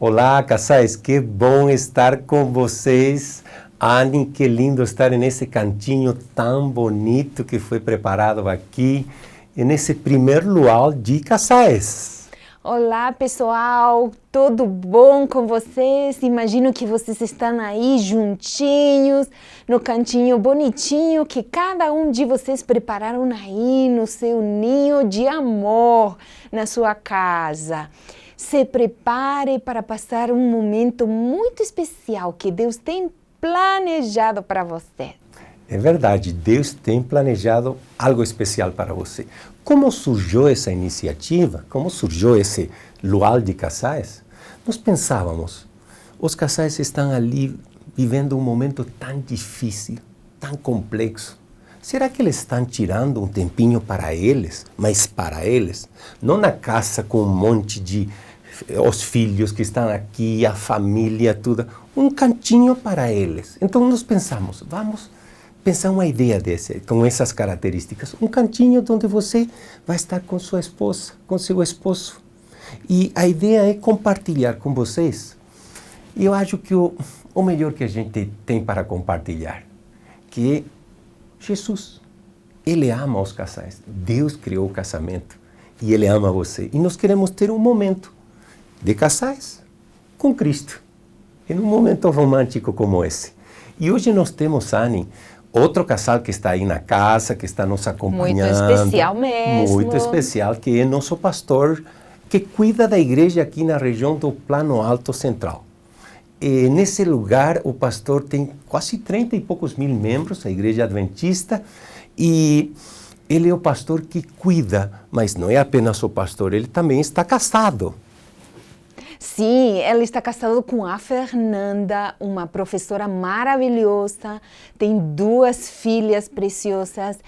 Olá, casais, que bom estar com vocês. Anny, que lindo estar nesse cantinho tão bonito que foi preparado aqui, nesse primeiro luau de casais. Olá, pessoal, tudo bom com vocês? Imagino que vocês estão aí juntinhos, no cantinho bonitinho que cada um de vocês prepararam aí no seu ninho de amor na sua casa. Se prepare para passar um momento muito especial que Deus tem planejado para você. É verdade, Deus tem planejado algo especial para você. Como surgiu essa iniciativa? Como surgiu esse luau de casais? Nós pensávamos, os casais estão ali vivendo um momento tão difícil, tão complexo. Será que eles estão tirando um tempinho para eles, mas para eles? Não na casa com um monte de os filhos que estão aqui, a família, tudo. Um cantinho para eles. Então nós pensamos, vamos pensar uma ideia desse, com essas características. Um cantinho onde você vai estar com sua esposa, com seu esposo. E a ideia é compartilhar com vocês. E eu acho que o melhor que a gente tem para compartilhar, que é Jesus. Ele ama os casais. Deus criou o casamento e Ele ama você. E nós queremos ter um momento de casais com Cristo, em um momento romântico como esse. E hoje nós temos, Anny, outro casal que está aí na casa, que está nos acompanhando. Muito especial mesmo. Muito especial, que é nosso pastor, que cuida da igreja aqui na região do Plano Alto Central. E nesse lugar, o pastor tem quase 30 e poucos mil membros, a igreja adventista, e ele é o pastor que cuida, mas não é apenas o pastor, ele também está casado. Sim, ele está casado com a Fernanda, uma professora maravilhosa, tem 2 filhas preciosas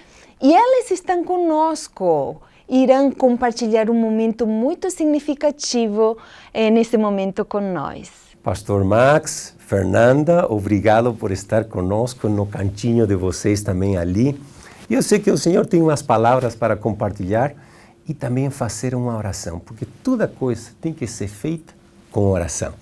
e eles estão conosco. Irão compartilhar um momento muito significativo nesse momento com nós. Pastor Max, Fernanda, obrigado por estar conosco no cantinho de vocês também ali. E eu sei que o Senhor tem umas palavras para compartilhar e também fazer uma oração, porque toda coisa tem que ser feita com oração.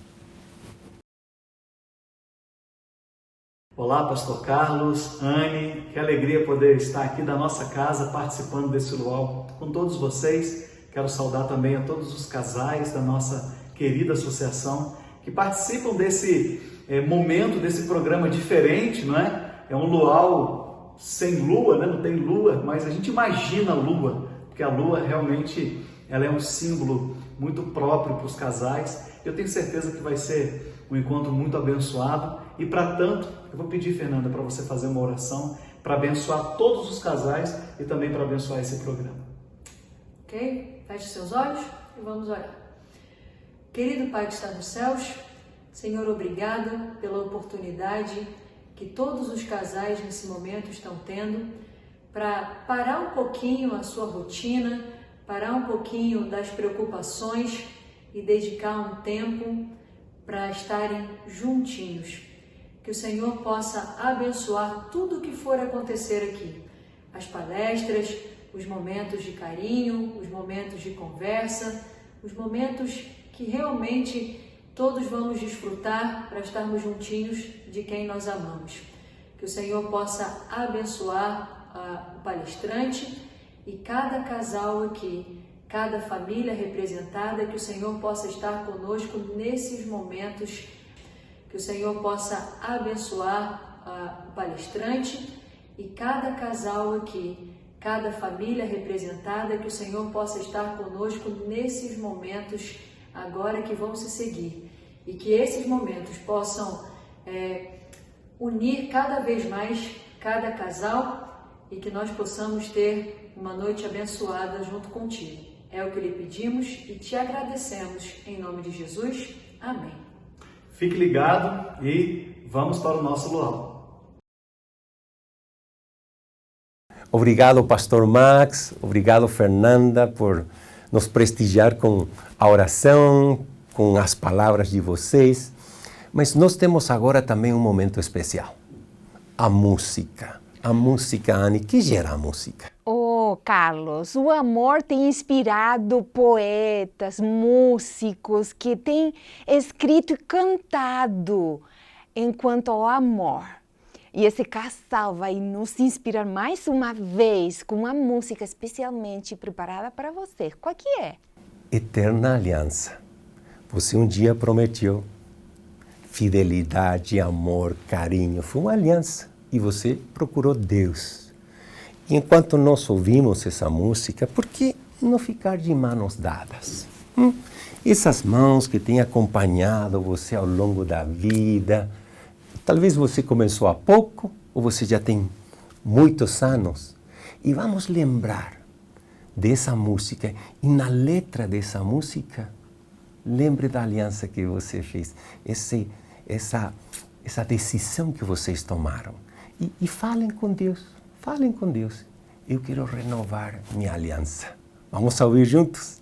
Olá, Pastor Carlos, Anny, que alegria poder estar aqui da nossa casa participando desse luau com todos vocês. Quero saudar também a todos os casais da nossa querida associação que participam desse momento, desse programa diferente, não é? É um luau sem lua, né? Não tem lua, mas a gente imagina a lua, porque a lua realmente ela é um símbolo muito próprio para os casais. Eu tenho certeza que vai ser um encontro muito abençoado e para tanto, eu vou pedir, Fernanda, para você fazer uma oração para abençoar todos os casais e também para abençoar esse programa. Ok? Feche seus olhos e vamos orar. Querido Pai que está nos céus, Senhor, obrigado pela oportunidade que todos os casais nesse momento estão tendo para parar um pouquinho a sua rotina, parar um pouquinho das preocupações e dedicar um tempo para estarem juntinhos. Que o Senhor possa abençoar tudo o que for acontecer aqui. As palestras, os momentos de carinho, os momentos de conversa, os momentos que realmente todos vamos desfrutar para estarmos juntinhos de quem nós amamos. Que o Senhor possa abençoar o palestrante e cada casal aqui, cada família representada, que o Senhor possa estar conosco nesses momentos, que o Senhor possa abençoar o palestrante e cada casal aqui, cada família representada, que o Senhor possa estar conosco nesses momentos agora que vão se seguir e que esses momentos possam unir cada vez mais cada casal e que nós possamos ter uma noite abençoada junto contigo. É o que lhe pedimos e te agradecemos em nome de Jesus. Amém. Fique ligado e vamos para o nosso luau. Obrigado, Pastor Max, obrigado, Fernanda, por nos prestigiar com a oração, com as palavras de vocês. Mas nós temos agora também um momento especial. A música. A música, Anny, que gera a música? Oh, Carlos, o amor tem inspirado poetas, músicos que têm escrito e cantado enquanto ao amor. E esse casal vai nos inspirar mais uma vez com uma música especialmente preparada para você. Qual que é? Eterna aliança. Você um dia prometeu fidelidade, amor, carinho. Foi uma aliança e você procurou Deus. E enquanto nós ouvimos essa música, por que não ficar de mãos dadas? Essas mãos que têm acompanhado você ao longo da vida. Talvez você começou há pouco ou você já tem muitos anos. E vamos lembrar dessa música. E na letra dessa música, lembre da aliança que você fez. Essa decisão que vocês tomaram. E falem com Deus. Falem com Deus. Eu quero renovar minha aliança. Vamos ouvir juntos?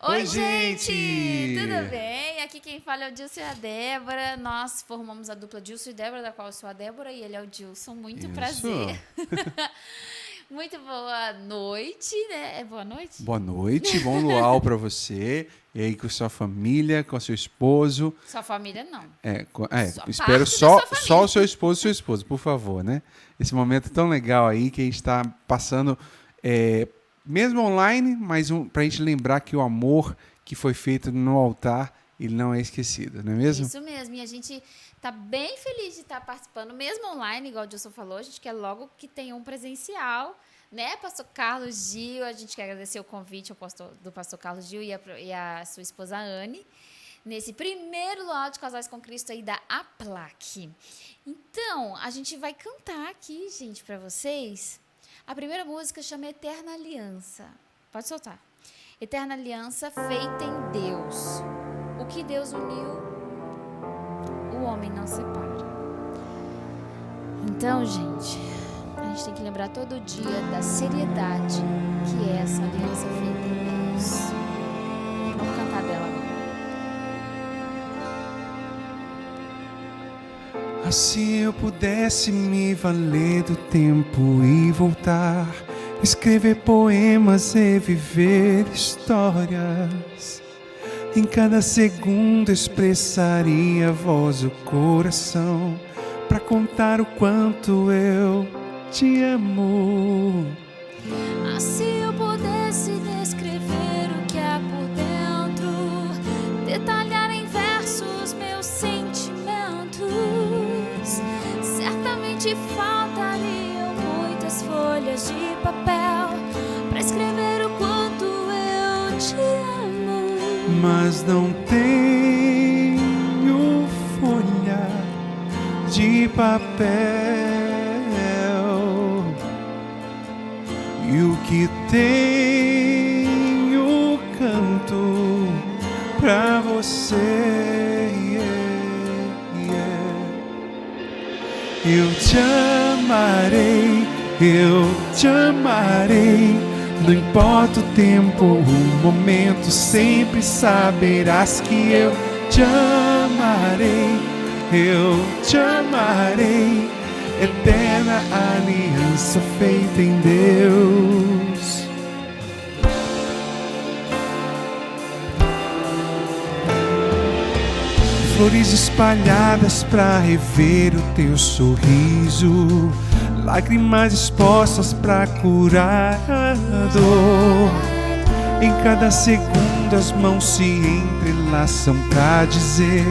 Oi, gente! Tudo bem? Aqui quem fala é o Dilson e a Débora. Nós formamos a dupla Dilson e Débora, da qual eu sou a Débora e ele é o Dilson. Muito prazer. Muito boa noite, né? É boa noite? Boa noite, bom luau para você. E aí com sua família, com seu esposo. Sua família não. Espero só o seu esposo e sua esposa, por favor, né? Esse momento tão legal aí que a gente está passando... mesmo online, mas para a gente lembrar que o amor que foi feito no altar, ele não é esquecido, não é mesmo? Isso mesmo, e a gente está bem feliz de estar participando, mesmo online, igual o Dilson falou, a gente quer logo que tenha um presencial, né, Pastor Carlos Gil, a gente quer agradecer o convite do Pastor Carlos Gil e a sua esposa Anne, nesse primeiro luau de Casais com Cristo aí da APLAC. Então, a gente vai cantar aqui, gente, para vocês. A primeira música chama Eterna Aliança. Pode soltar. Eterna Aliança feita em Deus. O que Deus uniu, o homem não separa. Então, gente, a gente tem que lembrar todo dia da seriedade que é essa aliança feita em Deus. Vamos cantar dela agora. Se eu pudesse me valer do tempo e voltar, escrever poemas e viver histórias, em cada segundo expressaria a voz do coração, pra contar o quanto eu te amo. Se eu pudesse descrever o que há por dentro, detalhar em versos meus sentimentos, certamente faltariam muitas folhas de papel para escrever o quanto eu te amo. Mas não tenho folha de papel, e o que tenho canto pra você. Eu te amarei, não importa o tempo, o momento, sempre saberás que eu te amarei, eterna aliança feita em Deus. Flores espalhadas pra rever o teu sorriso, lágrimas expostas pra curar a dor. Em cada segundo as mãos se entrelaçam pra dizer,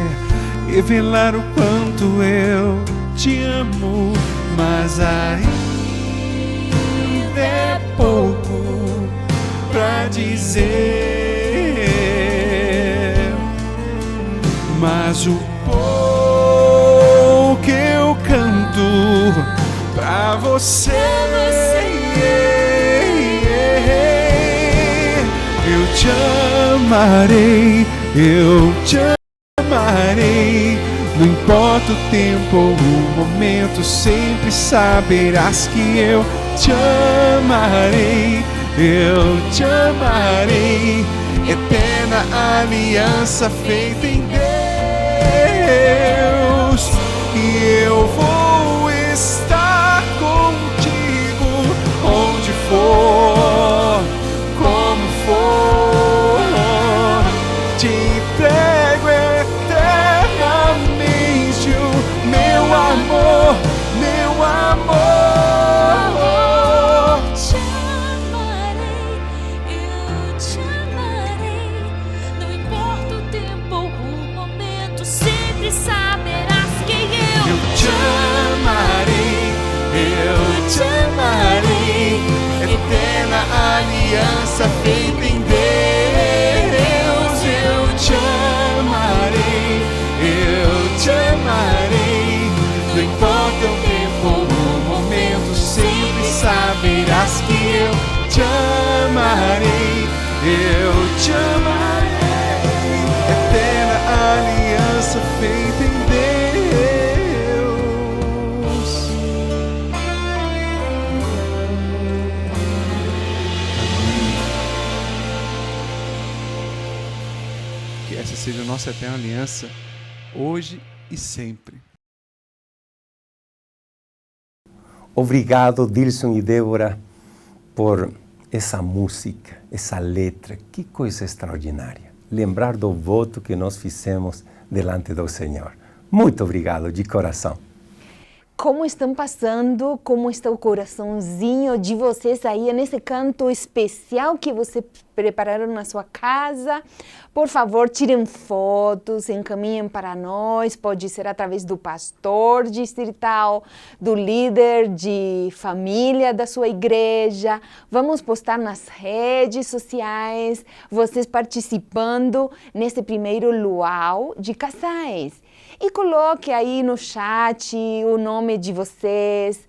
revelar o quanto eu te amo. Mas ainda é pouco pra dizer, mas o pouco eu canto pra você. Eu te amarei, não importa o tempo ou o momento, sempre saberás que eu te amarei, eterna aliança feita em Deus, e eu vou estar contigo onde for. aliança feita em Deus, eu te amarei, eu te amarei. Não importa o tempo ou o momento, sempre saberás que eu te amarei, eu te amarei. Eterna aliança feita em Deus. Que essa seja a nossa eterna aliança, hoje e sempre. Obrigado, Dilson e Débora, por essa música, essa letra. Que coisa extraordinária. Lembrar do voto que nós fizemos delante do Senhor. Muito obrigado, de coração. Como estão passando, como está o coraçãozinho de vocês aí nesse canto especial que vocês prepararam na sua casa. Por favor, tirem fotos, encaminhem para nós, pode ser através do pastor distrital, do líder de família da sua igreja. Vamos postar nas redes sociais, vocês participando nesse primeiro luau de casais. E coloque aí no chat o nome de vocês,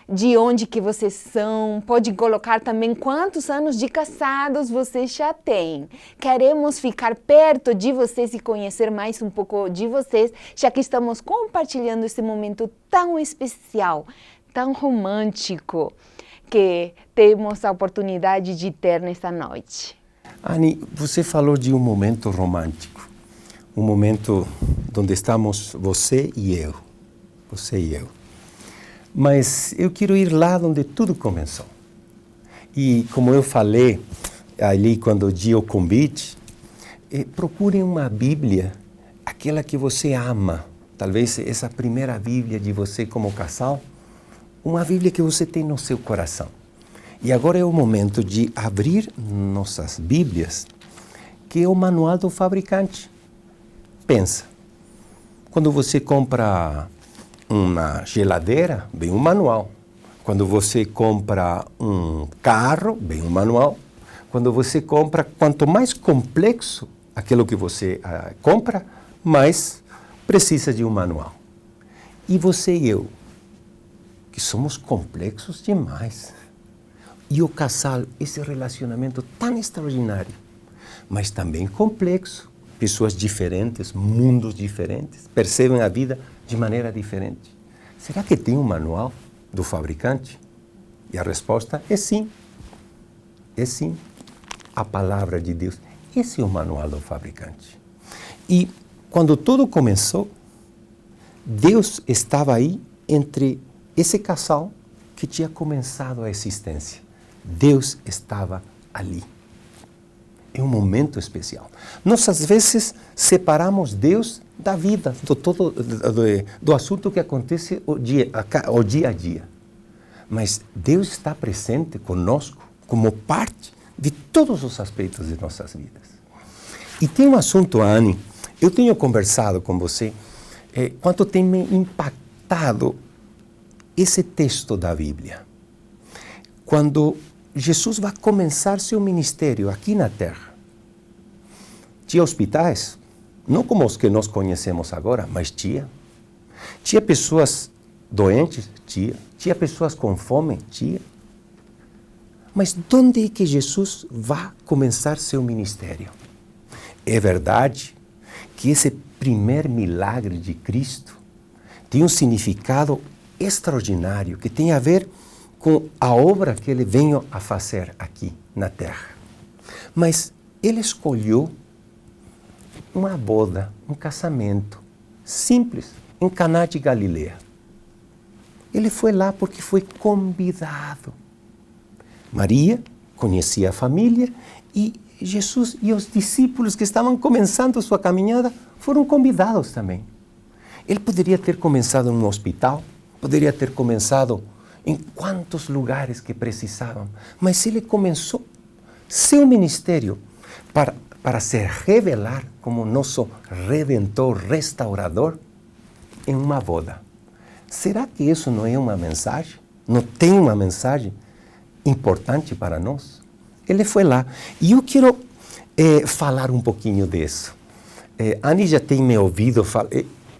de onde que vocês são. Pode colocar também quantos anos de casados vocês já têm. Queremos ficar perto de vocês e conhecer mais um pouco de vocês, já que estamos compartilhando esse momento tão especial, tão romântico, que temos a oportunidade de ter nessa noite. Anny, você falou de um momento romântico. Um momento onde estamos você e eu. Você e eu. Mas eu quero ir lá onde tudo começou. E como eu falei ali quando di o convite, procurem uma Bíblia, aquela que você ama. Talvez essa primeira Bíblia de você como casal, uma Bíblia que você tem no seu coração. E agora é o momento de abrir nossas Bíblias, que é o manual do fabricante. Pensa, quando você compra uma geladeira, vem um manual. Quando você compra um carro, vem um manual. Quando você compra, quanto mais complexo aquilo que você compra, mais precisa de um manual. E você e eu, que somos complexos demais. E o casal, esse relacionamento tão extraordinário, mas também complexo. Pessoas diferentes, mundos diferentes, percebem a vida de maneira diferente. Será que tem um manual do fabricante? E a resposta é sim. É sim. A palavra de Deus. Esse é o manual do fabricante. E quando tudo começou, Deus estava aí entre esse casal que tinha começado a existência. Deus estava ali. É um momento especial. Nós, às vezes, separamos Deus da vida, do assunto que acontece o dia a dia. Mas Deus está presente conosco como parte de todos os aspectos de nossas vidas. E tem um assunto, Anny, eu tenho conversado com você, quanto tem me impactado esse texto da Bíblia. Quando Jesus vai começar seu ministério aqui na Terra. Tinha hospitais, não como os que nós conhecemos agora, mas tinha. Tinha pessoas doentes, tinha pessoas com fome, tinha. Mas onde é que Jesus vai começar seu ministério? É verdade que esse primeiro milagre de Cristo tem um significado extraordinário que tem a ver com a obra que ele veio a fazer aqui na Terra. Mas ele escolheu uma boda, um casamento simples, em Caná de Galileia. Ele foi lá porque foi convidado. Maria conhecia a família e Jesus e os discípulos que estavam começando sua caminhada foram convidados também. Ele poderia ter começado em um hospital, poderia ter começado em quantos lugares que precisavam, mas ele começou seu ministério para se revelar como nosso Redentor, Restaurador, em uma boda. Será que isso não é uma mensagem? Não tem uma mensagem importante para nós? ele foi lá. E eu quero falar um pouquinho disso. Anny já tem me ouvido falar.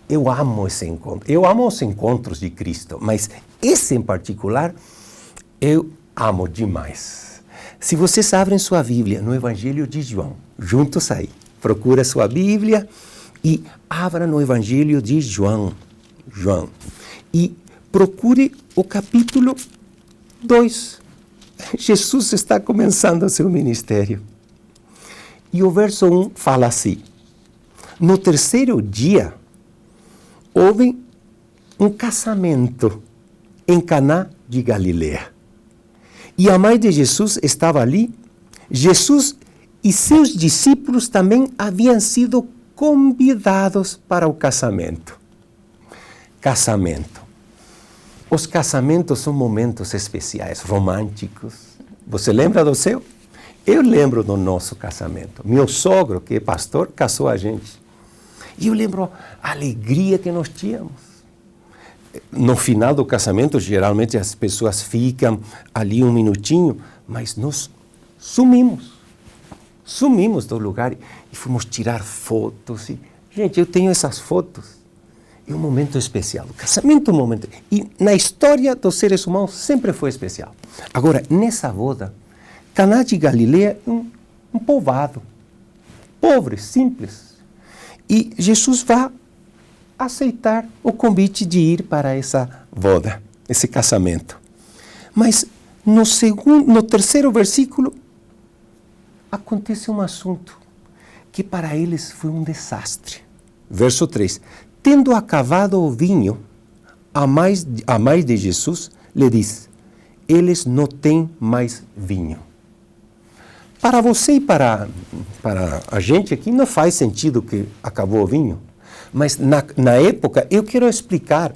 Eu amo esse encontro. Eu amo os encontros de Cristo, mas esse em particular eu amo demais. Se vocês abrem sua Bíblia no Evangelho de João, juntos aí, procura sua Bíblia e abra no Evangelho de João. E procure o capítulo 2. Jesus está começando seu ministério. E o verso 1 fala assim: no terceiro dia, houve um casamento em Caná de Galileia. E a mãe de Jesus estava ali. Jesus e seus discípulos também haviam sido convidados para o casamento. Casamento. Os casamentos são momentos especiais, românticos. Você lembra do seu? Eu lembro do nosso casamento. Meu sogro, que é pastor, casou a gente. E eu lembro a alegria que nós tínhamos. No final do casamento, geralmente as pessoas ficam ali um minutinho, mas nós sumimos do lugar e fomos tirar fotos. Gente, eu tenho essas fotos. É um momento especial. O casamento é um momento. E na história dos seres humanos sempre foi especial. Agora, nessa boda, Caná de Galileia é um povoado. Pobre, simples. E Jesus vai aceitar o convite de ir para essa boda, esse casamento. Mas no terceiro versículo, acontece um assunto que para eles foi um desastre. Verso 3. Tendo acabado o vinho, a mãe de Jesus lhe diz: eles não têm mais vinho. Para você e para a gente aqui não faz sentido que acabou o vinho. Mas na época, eu quero explicar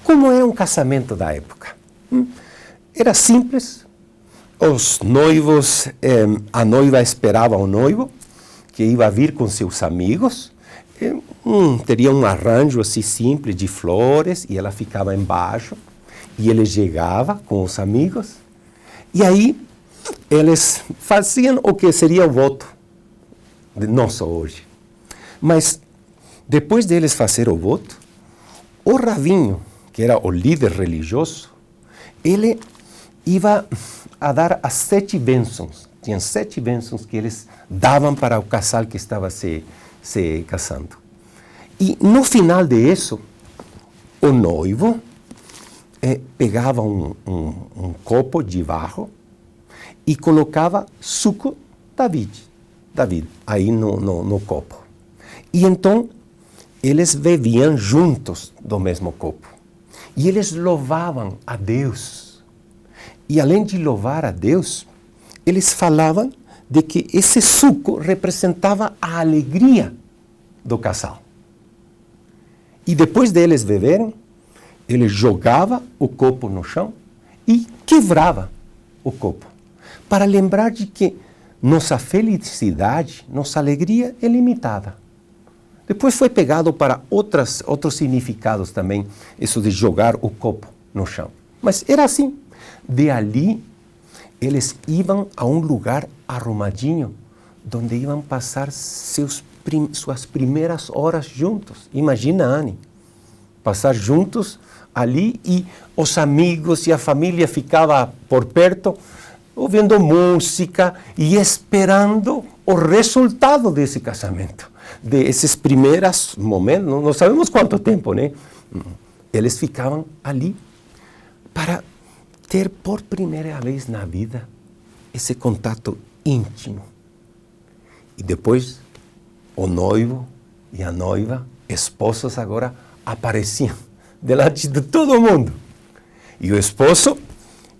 como é um casamento da época. Era simples. Os noivos, a noiva esperava o noivo, que ia vir com seus amigos. Teria um arranjo assim simples de flores, e ela ficava embaixo. E ele chegava com os amigos. E aí, eles faziam o que seria o voto, não só hoje. Mas, depois deles fazer o voto, o rabino, que era o líder religioso, ele ia a dar as 7 bênçãos. Tinham 7 bênçãos que eles davam para o casal que estava se casando. E no final disso, o noivo pegava um copo de barro e colocava suco David aí no copo. E então, eles bebiam juntos do mesmo copo. E eles louvavam a Deus. E além de louvar a Deus, eles falavam de que esse suco representava a alegria do casal. E depois deles beberem, ele jogava o copo no chão e quebrava o copo, para lembrar de que nossa felicidade, nossa alegria é limitada. Depois foi pegado para outros significados também, isso de jogar o copo no chão. Mas era assim. De ali, eles iam a um lugar arrumadinho, onde iam passar suas primeiras horas juntos. Imagina, Anny, passar juntos ali e os amigos e a família ficavam por perto, ouvindo música e esperando o resultado desse casamento, desses primeiros momentos. Não sabemos quanto tempo, né? Eles ficavam ali para ter por primeira vez na vida esse contato íntimo. E depois, o noivo e a noiva, esposos agora, apareciam diante de todo mundo. E o esposo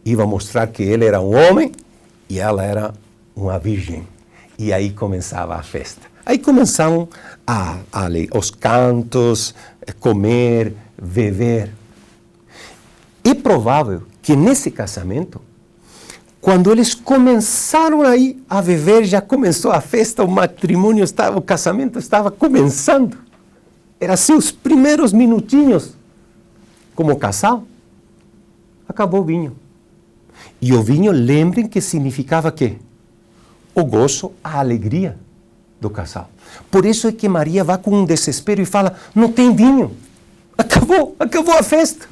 ia mostrar que ele era um homem e ela era uma virgem. E aí começava a festa. Aí começavam os cantos, comer, beber. É provável que nesse casamento, quando eles começaram aí a beber, já começou a festa, o casamento estava começando. Eram assim os primeiros minutinhos como casal. Acabou o vinho. E o vinho, lembrem que significava quê? o gozo, a alegria do casal. Por isso é que Maria vai com um desespero e fala, não tem vinho, acabou a festa.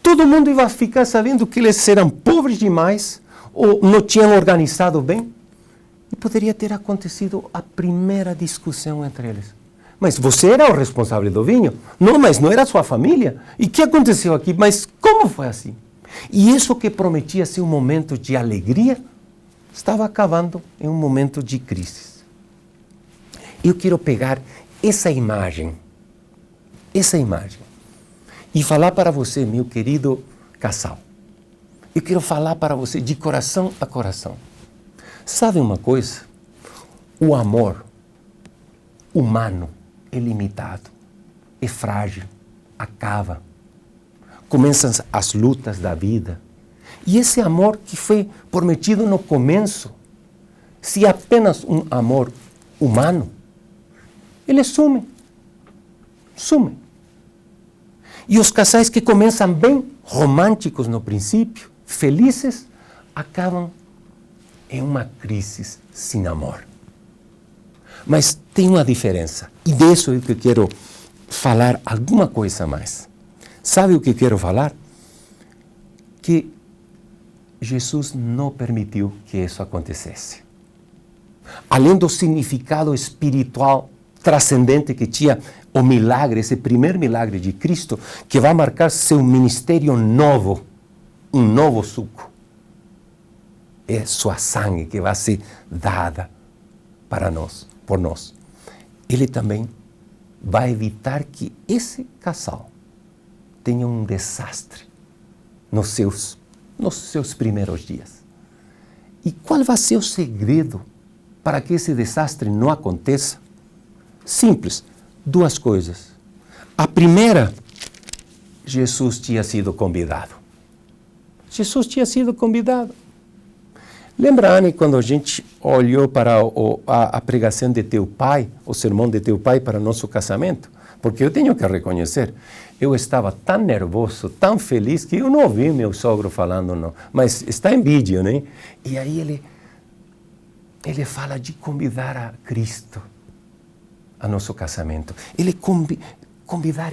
Todo mundo ia ficar sabendo que eles eram pobres demais, ou não tinham organizado bem, e poderia ter acontecido a primeira discussão entre eles. Mas você era o responsável do vinho? Não, mas não era a sua família. E o que aconteceu aqui? Mas como foi assim? E isso que prometia ser um momento de alegria, estava acabando em um momento de crise. Eu quero pegar essa imagem, e falar para você, meu querido casal. Eu quero falar para você de coração a coração. Sabe uma coisa? O amor humano é limitado, é frágil, acaba. Começam as lutas da vida. E esse amor que foi prometido no começo, se é apenas um amor humano, ele some. E os casais que começam bem românticos no princípio, felizes, acabam em uma crise sem amor. Mas tem uma diferença, e disso é que eu quero falar alguma coisa mais. Sabe o que quero falar? Que Jesus não permitiu que isso acontecesse. Além do significado espiritual transcendente que tinha o milagre, esse primeiro milagre de Cristo, que vai marcar seu ministério novo, um novo suco. É sua sangue que vai ser dada para nós, por nós. Ele também vai evitar que esse casal tenha um desastre nos seus primeiros dias. E qual vai ser o segredo para que esse desastre não aconteça? Simples, duas coisas. A primeira, Jesus tinha sido convidado. Lembra, Anne, quando a gente olhou para a pregação de teu pai, o sermão de teu pai para nosso casamento? Porque eu tenho que reconhecer, eu estava tão nervoso, tão feliz, que eu não ouvi meu sogro falando, não. Mas está em vídeo, né? E aí ele fala de convidar a Cristo a nosso casamento. Ele convidar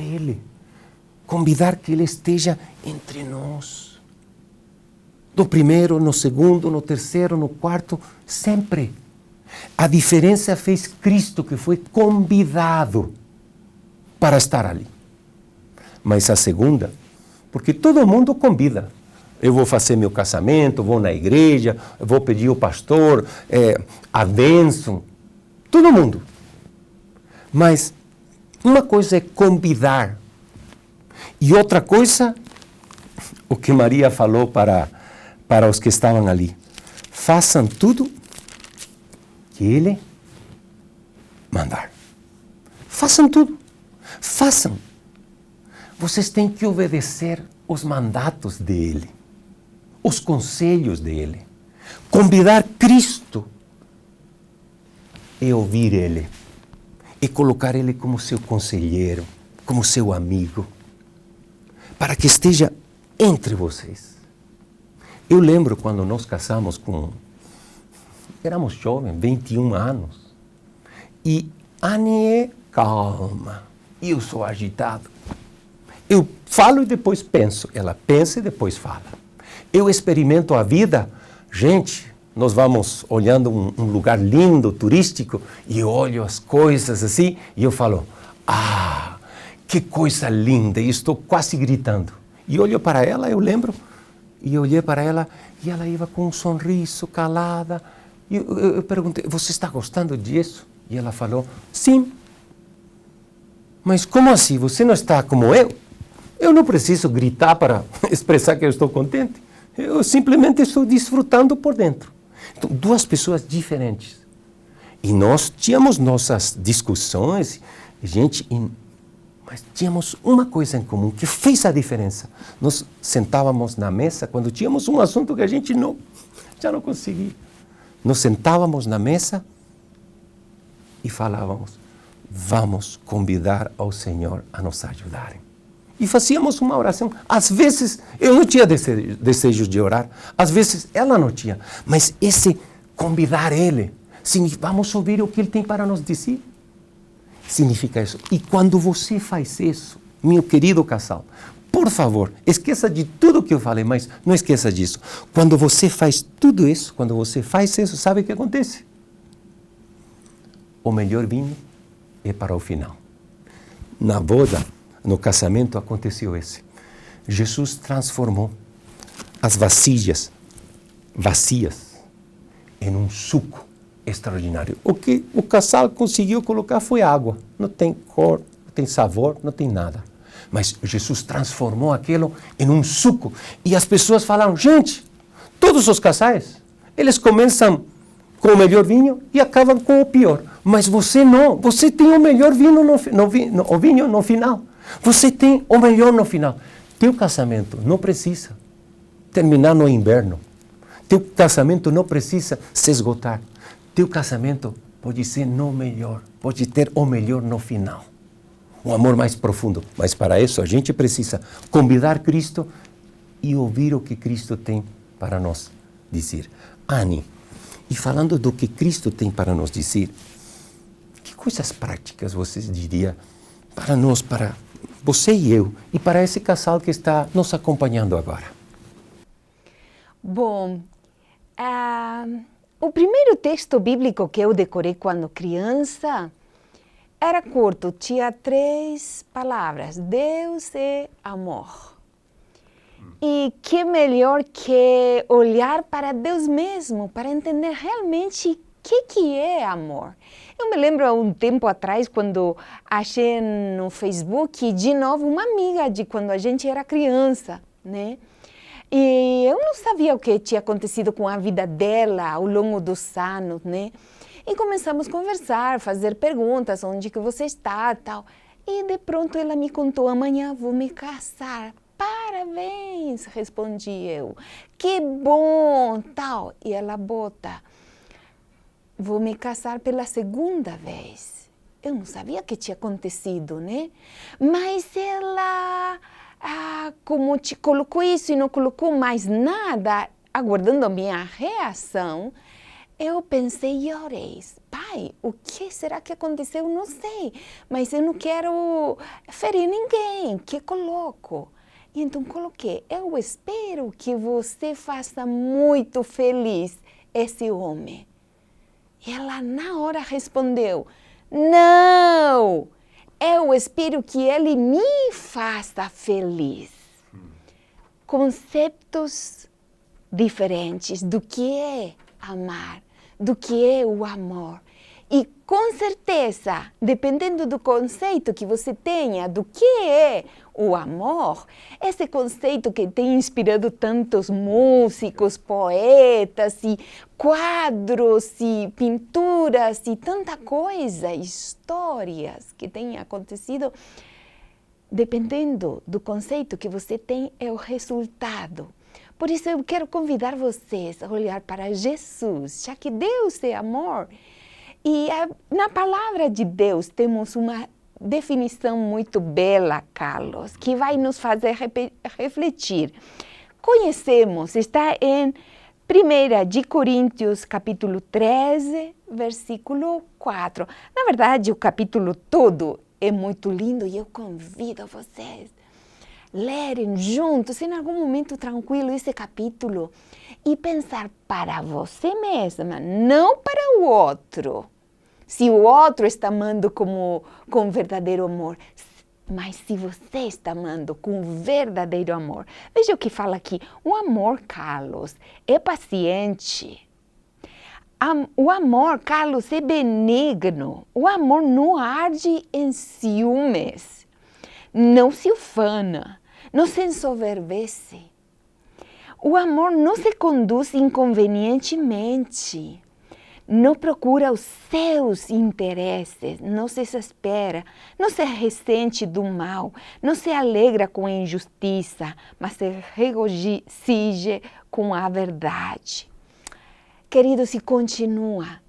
que Ele esteja entre nós. No primeiro, no segundo, no terceiro, no quarto, sempre. A diferença fez Cristo, que foi convidado para estar ali. Mas a segunda, porque todo mundo convida. Eu vou fazer meu casamento, vou na igreja, vou pedir ao pastor, a bênção, todo mundo. Mas uma coisa é convidar, e outra coisa, o que Maria falou para os que estavam ali. Façam tudo que Ele mandar. Façam tudo. Façam. Vocês têm que obedecer os mandatos dele, os conselhos dele. Convidar Cristo é ouvir Ele, é colocar Ele como seu conselheiro, como seu amigo, para que esteja entre vocês. Eu lembro quando nós casamos éramos jovens, 21 anos, e Anne é calma, e eu sou agitado. Eu falo e depois penso, ela pensa e depois fala. Eu experimento a vida, gente, nós vamos olhando um lugar lindo, turístico, e eu olho as coisas assim, e eu falo, que coisa linda, e estou quase gritando. E olho para ela, eu lembro, e eu olhei para ela, e ela ia com um sorriso, calada. E eu perguntei, você está gostando disso? E ela falou, sim. Mas como assim? Você não está como eu? Eu não preciso gritar para expressar que eu estou contente. Eu simplesmente estou desfrutando por dentro. Então, duas pessoas diferentes. E nós tínhamos nossas discussões, mas tínhamos uma coisa em comum que fez a diferença. Nós sentávamos na mesa, quando tínhamos um assunto que a gente já não conseguia. Nós sentávamos na mesa e falávamos, vamos convidar ao Senhor a nos ajudarem. E fazíamos uma oração. Às vezes eu não tinha desejo de orar, às vezes ela não tinha, mas esse convidar Ele. Vamos ouvir o que Ele tem para nos dizer. Significa isso. E quando você faz isso, meu querido casal, por favor, esqueça de tudo que eu falei, mas não esqueça disso. Quando você faz tudo isso, sabe o que acontece? O melhor vinho é para o final. Na boda, no casamento, aconteceu esse. Jesus transformou as vasilhas vazias em um suco extraordinário. O que o casal conseguiu colocar foi água. Não tem cor, não tem sabor, não tem nada. Mas Jesus transformou aquilo em um suco. E as pessoas falaram, gente, todos os casais, eles começam com o melhor vinho e acabam com o pior. Mas você não, você tem o melhor vinho o vinho no final. Você tem o melhor no final. Teu casamento não precisa terminar no inverno. Teu casamento não precisa se esgotar. Teu casamento pode ser no melhor, pode ter o melhor no final. Um amor mais profundo. Mas para isso a gente precisa convidar Cristo e ouvir o que Cristo tem para nos dizer. Anne, e falando do que Cristo tem para nos dizer, que coisas práticas você diria para nós, para você e eu, e para esse casal que está nos acompanhando agora? Bom, o primeiro texto bíblico que eu decorei quando criança era curto, tinha 3 palavras: Deus é amor. E que melhor que olhar para Deus mesmo, para entender realmente o que é amor. Eu me lembro há um tempo atrás, quando achei no Facebook, de novo, uma amiga de quando a gente era criança, né? E eu não sabia o que tinha acontecido com a vida dela ao longo dos anos, né? E começamos a conversar, fazer perguntas, onde que você está, tal. E de pronto ela me contou, amanhã vou me casar. Parabéns, respondi eu. Que bom, tal. E ela bota, vou me casar pela 2ª vez. Eu não sabia o que tinha acontecido, né? Mas ela, como te colocou isso e não colocou mais nada, aguardando a minha reação, eu pensei e orei. Pai, o que será que aconteceu? Não sei, mas eu não quero ferir ninguém. Que coloco? E então coloquei, eu espero que você faça muito feliz esse homem. E ela na hora respondeu, não, eu espero que ele me faça feliz. Conceitos diferentes do que é amar, do que é o amor. E com certeza, dependendo do conceito que você tenha do que é o amor, esse conceito que tem inspirado tantos músicos, poetas, e quadros, e pinturas, e tanta coisa, histórias que têm acontecido, dependendo do conceito que você tem, é o resultado. Por isso eu quero convidar vocês a olhar para Jesus, já que Deus é amor. E na palavra de Deus temos uma definição muito bela, Carlos, que vai nos fazer refletir. Conhecemos, está em 1 Coríntios, capítulo 13, versículo 4. Na verdade, o capítulo todo é muito lindo e eu convido vocês a lerem juntos, em algum momento tranquilo, esse capítulo e pensar para você mesma, não para o outro. Se o outro está amando com verdadeiro amor, mas se você está amando com verdadeiro amor. Veja o que fala aqui. O amor, Carlos, é paciente. O amor, Carlos, é benigno. O amor não arde em ciúmes. Não se ufana. Não se ensoberbece. O amor não se conduz inconvenientemente. Não procura os seus interesses, não se desespera, não se ressente do mal, não se alegra com a injustiça, mas se regozija com a verdade. Querido, se continua.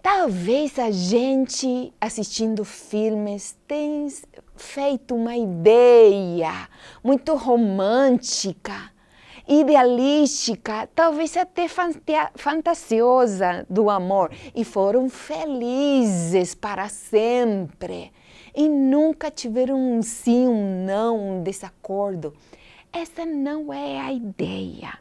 Talvez a gente, assistindo filmes, tenha feito uma ideia muito romântica idealística, talvez até fantasiosa do amor, e foram felizes para sempre. E nunca tiveram um sim, um não, um desacordo. Essa não é a ideia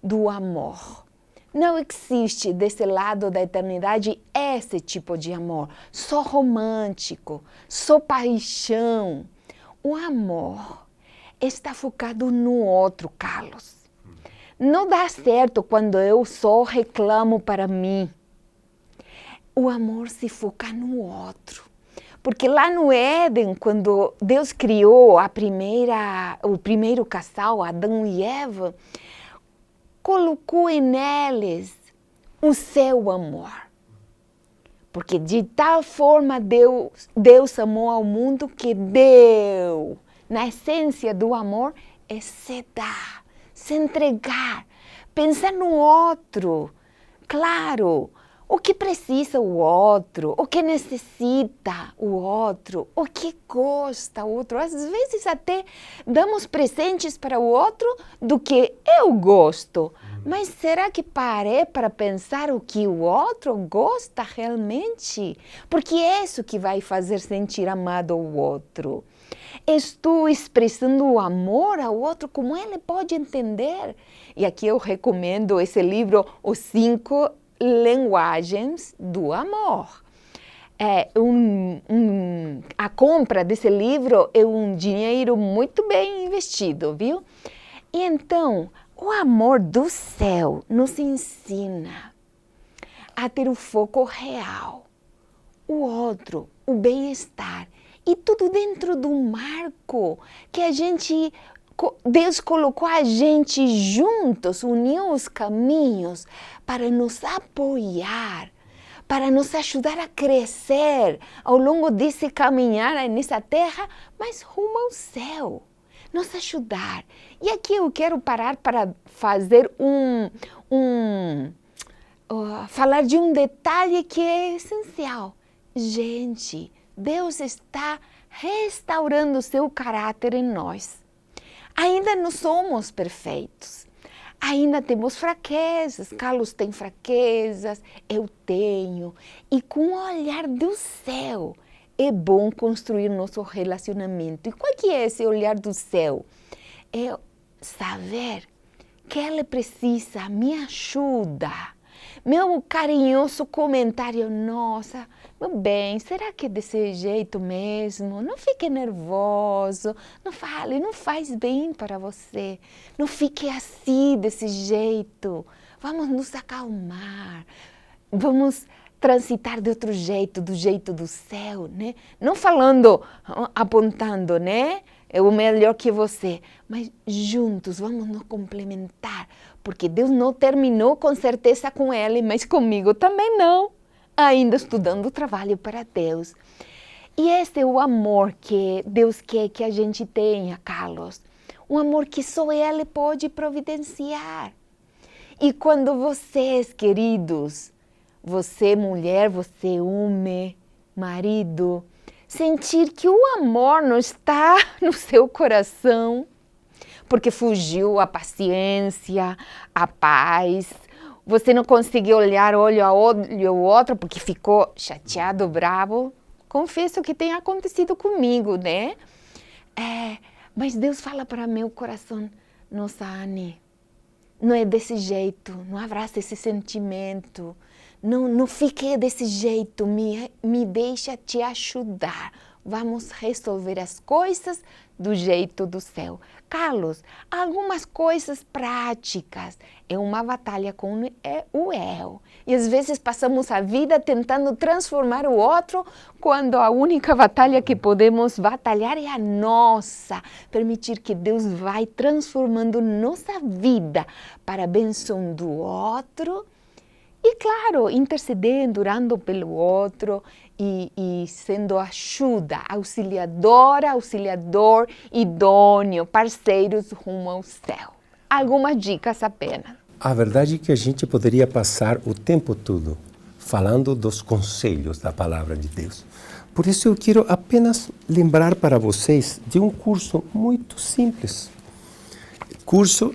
do amor. Não existe desse lado da eternidade esse tipo de amor, só romântico, só paixão. O amor está focado no outro, Carlos. Não dá certo quando eu só reclamo para mim. O amor se foca no outro. Porque lá no Éden, quando Deus criou o primeiro casal, Adão e Eva, colocou neles o seu amor. Porque de tal forma Deus amou ao mundo que deu. Na essência do amor é se dar, se entregar, pensar no outro. Claro, o que precisa o outro, o que necessita o outro, o que gosta o outro. Às vezes até damos presentes para o outro do que eu gosto. Mas será que parei para pensar o que o outro gosta realmente? Porque é isso que vai fazer sentir amado o outro. Estou expressando o amor ao outro como ele pode entender. E aqui eu recomendo esse livro, Os 5 Linguagens do Amor. A compra desse livro é um dinheiro muito bem investido, viu? E então, o amor do céu nos ensina a ter o foco real, o outro, o bem-estar, e tudo dentro do marco que Deus colocou a gente juntos, uniu os caminhos para nos apoiar, para nos ajudar a crescer ao longo desse caminhar nessa terra, mas rumo ao céu. Nos ajudar. E aqui eu quero parar para fazer falar de um detalhe que é essencial. Gente, Deus está restaurando o seu caráter em nós. Ainda não somos perfeitos. Ainda temos fraquezas. Carlos tem fraquezas, eu tenho. E com o olhar do céu, é bom construir nosso relacionamento. E qual que é esse olhar do céu? É saber que ele precisa, me ajuda. Meu carinhoso comentário, nossa, meu bem, será que é desse jeito mesmo? Não fique nervoso, não fale, não faz bem para você. Não fique assim, desse jeito. Vamos nos acalmar, vamos transitar de outro jeito, do jeito do céu, né? Não falando, apontando, né? É o melhor que você, mas juntos vamos nos complementar, porque Deus não terminou com certeza com ele, mas comigo também não. Ainda estou dando trabalho para Deus. E esse é o amor que Deus quer que a gente tenha, Carlos. Um amor que só Ele pode providenciar. E quando vocês, queridos, você mulher, você homem, marido, sentir que o amor não está no seu coração, porque fugiu a paciência, a paz, você não conseguiu olhar olho a olho o outro porque ficou chateado, bravo. Confesso que tem acontecido comigo, né? Mas Deus fala para meu coração, nossa, Anne, não é desse jeito, não abraça esse sentimento. Não fique desse jeito, me deixa te ajudar. Vamos resolver as coisas do jeito do céu. Carlos, algumas coisas práticas. É uma batalha com o eu. E às vezes passamos a vida tentando transformar o outro, quando a única batalha que podemos batalhar é a nossa. Permitir que Deus vai transformando nossa vida para a bênção do outro. E claro, intercedendo, orando pelo outro e sendo ajuda, auxiliador, idôneo, parceiros rumo ao céu. Algumas dicas apenas. A verdade é que a gente poderia passar o tempo todo falando dos conselhos da palavra de Deus. Por isso eu quero apenas lembrar para vocês de um curso muito simples. Curso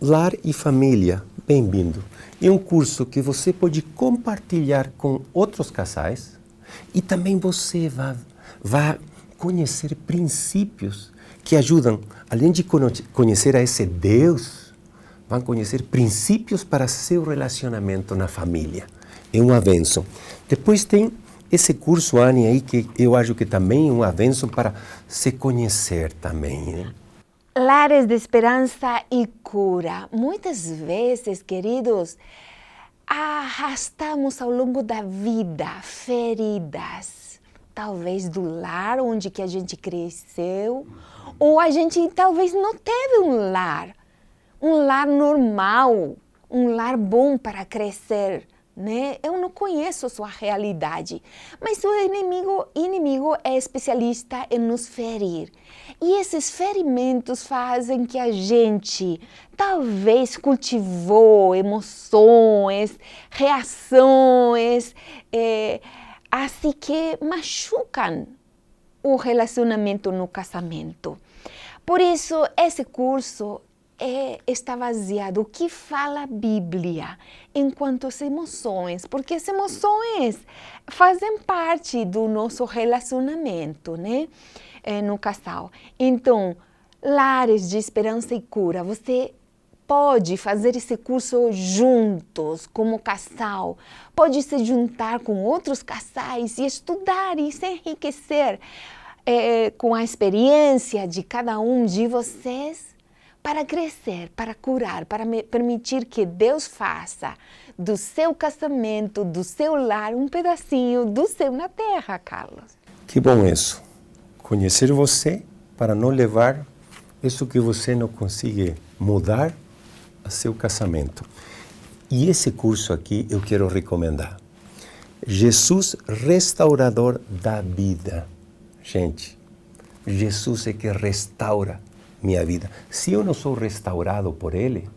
Lar e Família, bem-vindo. É um curso que você pode compartilhar com outros casais e também você vai conhecer princípios que ajudam, além de conhecer a esse Deus, vão conhecer princípios para seu relacionamento na família. É um avanço. Depois tem esse curso, Anny, aí, que eu acho que também é um avanço para se conhecer também, né? Lares de esperança e cura. Muitas vezes, queridos, arrastamos ao longo da vida feridas, talvez do lar onde que a gente cresceu, ou a gente talvez não teve um lar normal, um lar bom para crescer, né? Eu não conheço a sua realidade, mas o inimigo é especialista em nos ferir. E esses ferimentos fazem que a gente talvez cultivou emoções, reações, assim que machucam o relacionamento no casamento. Por isso, esse curso está baseado no que fala a Bíblia enquanto as emoções, porque as emoções fazem parte do nosso relacionamento, né? No casal. Então, Lares de Esperança e Cura, você pode fazer esse curso juntos, como casal, pode se juntar com outros casais e estudar e se enriquecer com a experiência de cada um de vocês, para crescer, para curar, para permitir que Deus faça do seu casamento, do seu lar, um pedacinho do céu na terra, Carlos. Que bom isso. Conhecer você para não levar isso que você não consegue mudar a seu casamento. E esse curso aqui eu quero recomendar. Jesus, restaurador da vida. Gente, Jesus é que restaura minha vida. Se eu não sou restaurado por Ele,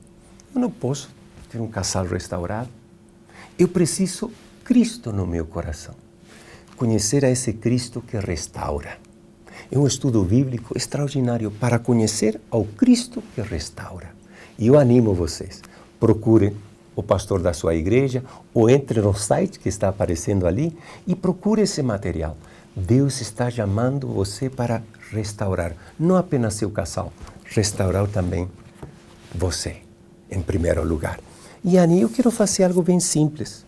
eu não posso ter um casal restaurado. Eu preciso Cristo no meu coração. Conhecer a esse Cristo que restaura. É um estudo bíblico extraordinário para conhecer ao Cristo que restaura. E eu animo vocês, procurem o pastor da sua igreja ou entre no site que está aparecendo ali e procure esse material. Deus está chamando você para restaurar, não apenas seu casal, restaurar também você, em primeiro lugar. E Anny, eu quero fazer algo bem simples.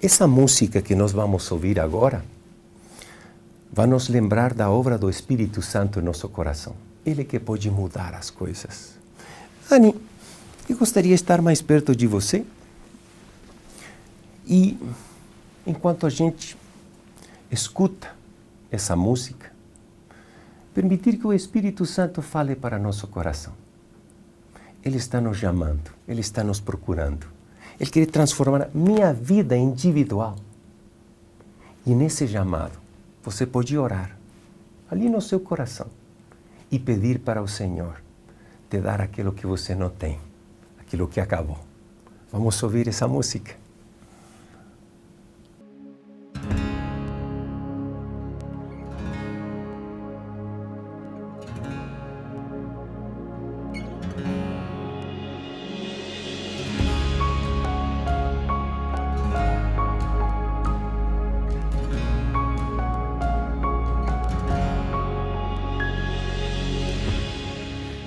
Essa música que nós vamos ouvir agora vai nos lembrar da obra do Espírito Santo em nosso coração. Ele que pode mudar as coisas. Anny, eu gostaria de estar mais perto de você. E enquanto a gente escuta essa música, permitir que o Espírito Santo fale para nosso coração. Ele está nos chamando, Ele está nos procurando. Ele quer transformar minha vida individual. E nesse chamado, você pode orar ali no seu coração e pedir para o Senhor te dar aquilo que você não tem, aquilo que acabou. Vamos ouvir essa música.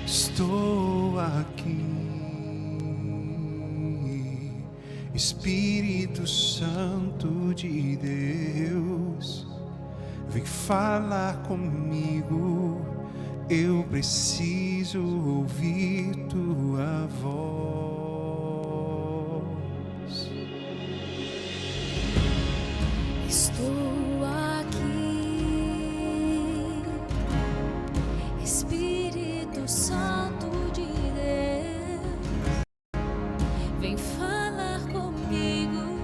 Estou aqui, Espírito Santo de Deus, vem falar comigo, eu preciso ouvir tua voz. Estou aqui, Espírito Santo de Deus, vem falar comigo,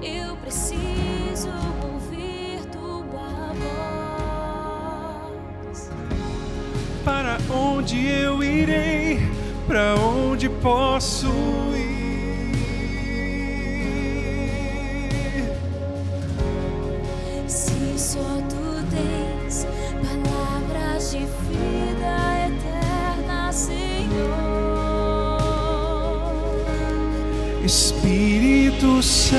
eu preciso ouvir tua voz. Para onde eu irei? Para onde posso ir? Se só tu tens palavras de vida eterna, Senhor. Espírito Santo,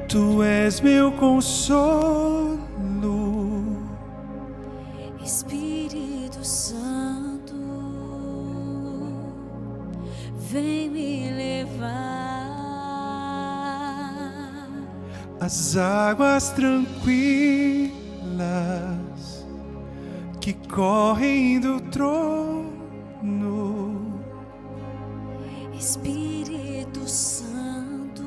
Tu és meu consolo. Espírito Santo, vem me levar As águas tranquilas que correm do trono. Espírito Santo,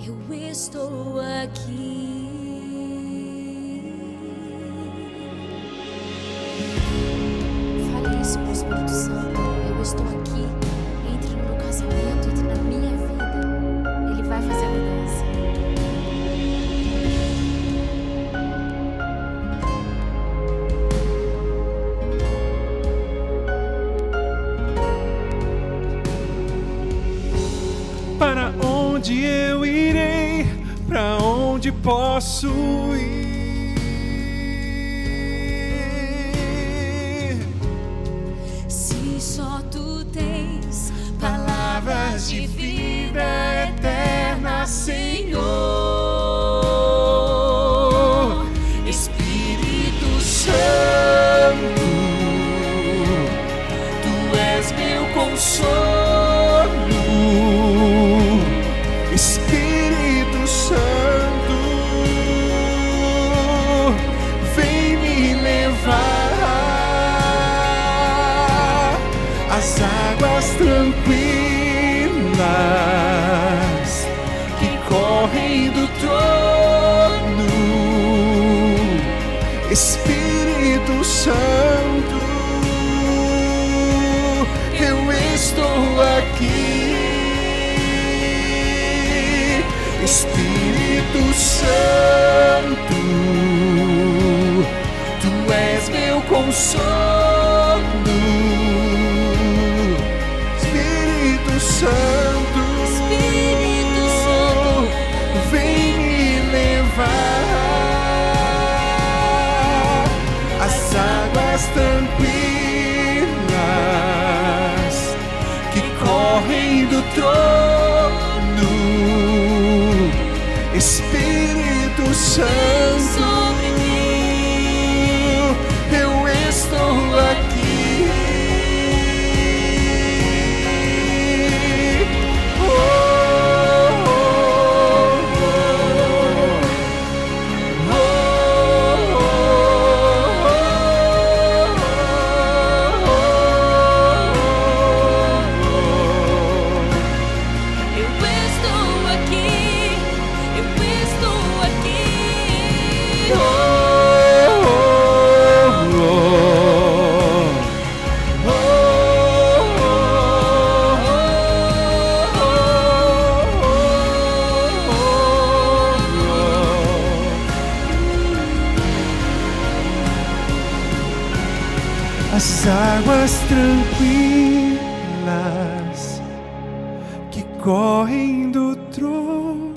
eu estou aqui. Fale isso pro Espírito Santo. Eu estou aqui. Entre no meu casamento, entre na minha vida. Ele vai fazer a mudança. Para onde eu irei? Para onde posso ir? Se só Tu tens palavras de vida eterna, Senhor. Espírito Santo, Tu és meu consolo. Espírito Santo, vem me levar às águas tranquilas que correm do trono. Espírito Santo, eu estou aqui. Espírito Santo, Tu és meu consolo. Espírito Santo, vem me levar às águas tranquilas que correm do trono. Espírito Santo, eu estou aqui. Oh, oh, oh, Eu estou aqui, eu estou aqui. As águas tranquilas que correm do trono.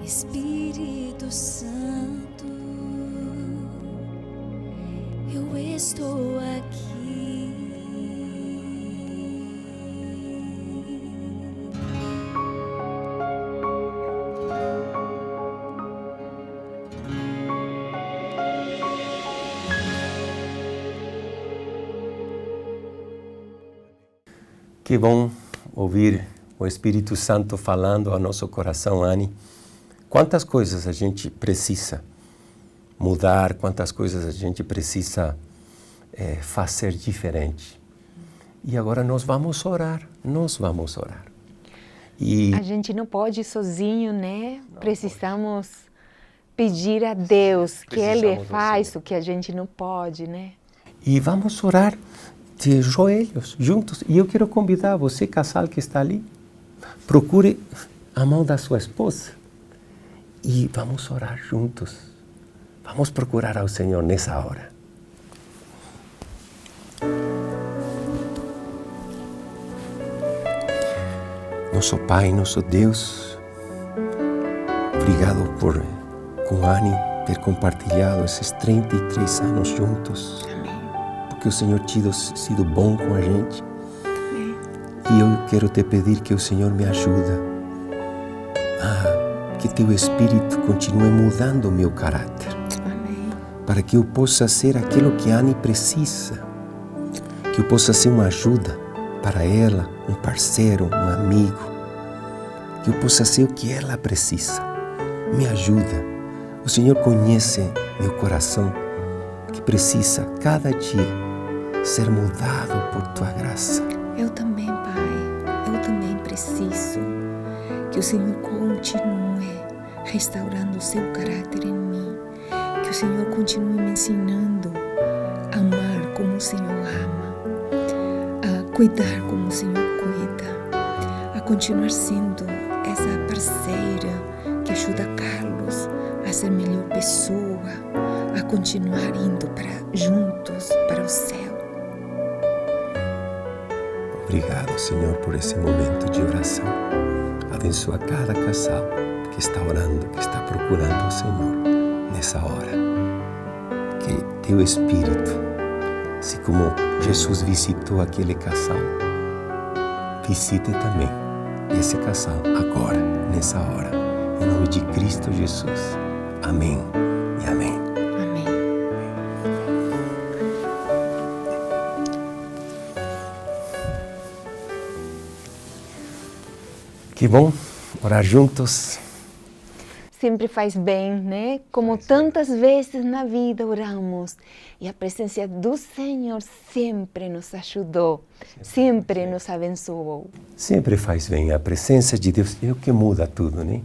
Espírito Santo, eu estou aqui. Que bom ouvir o Espírito Santo falando ao nosso coração, Anne. Quantas coisas a gente precisa mudar, quantas coisas a gente precisa fazer diferente. E agora nós vamos orar. E A gente não pode ir sozinho, né? Precisamos pedir a Deus que Ele Precisamos do faça o que a gente não pode, né? E vamos orar de joelhos, juntos. E eu quero convidar você, casal que está ali, procure a mão da sua esposa e vamos orar juntos. Vamos procurar ao Senhor nessa hora. Nosso Pai, nosso Deus, obrigado por, com Anne, ter compartilhado esses 33 anos juntos. porque o Senhor tem sido bom com a gente. E eu quero te pedir que o Senhor me ajude. Que teu Espírito continue mudando o meu caráter. Amém. Para que eu possa ser aquilo que a Annie precisa. Que eu possa ser uma ajuda para ela, um parceiro, um amigo. Que eu possa ser o que ela precisa. Me ajuda. O Senhor conhece meu coração, que precisa cada dia ser mudado por tua graça. Eu também, Pai. Eu também preciso que o Senhor continue restaurando o seu caráter em mim. Que o Senhor continue me ensinando a amar como o Senhor ama, a cuidar como o Senhor cuida, a continuar sendo essa parceira que ajuda Carlos a ser melhor pessoa, a continuar indo juntos para o céu. Obrigado, Senhor, por esse momento de oração. Abençoa cada casal que está orando, que está procurando o Senhor nessa hora. Que teu Espírito, assim como Jesus visitou aquele casal, visite também esse casal agora, nessa hora. Em nome de Cristo Jesus. Amém e amém. Amém. Que bom orar juntos. Sempre faz bem, né? Como tantas vezes na vida oramos e a presença do Senhor sempre nos ajudou, sempre nos abençoou. Sempre faz bem. A presença de Deus é o que muda tudo, né?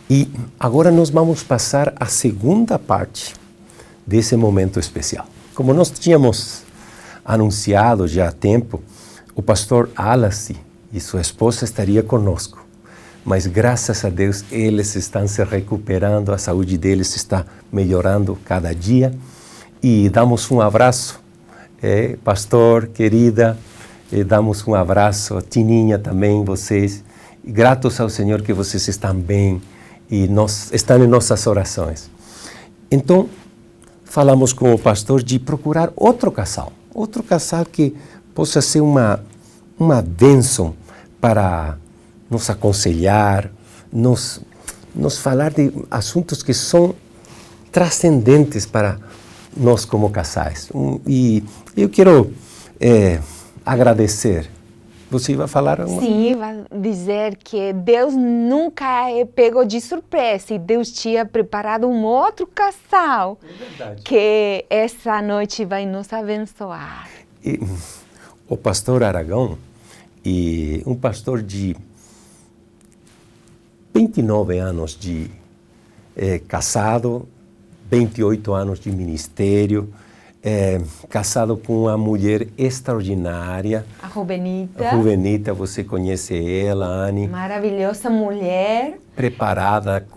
E agora nós vamos passar à segunda parte desse momento especial. Como nós tínhamos anunciado já há tempo, o pastor Wallace e sua esposa estariam conosco. Mas graças a Deus eles estão se recuperando, a saúde deles está melhorando cada dia. E damos um abraço, pastor, querida, damos um abraço, Tininha também, vocês. E gratos ao Senhor que vocês estão bem e estão em nossas orações. Então, falamos com o pastor de procurar outro casal que possa ser uma bênção para nos aconselhar, nos falar de assuntos que são transcendentes para nós como casais. E eu quero agradecer. Você vai falar? Sim, vai dizer que Deus nunca é pego de surpresa e Deus tinha preparado um outro casal que essa noite vai nos abençoar. E o pastor Aragão, e um pastor de 29 anos de casado, 28 anos de ministério, casado com uma mulher extraordinária. A Rubenita. A Rubenita, você conhece ela, Annie. Maravilhosa mulher. Preparada,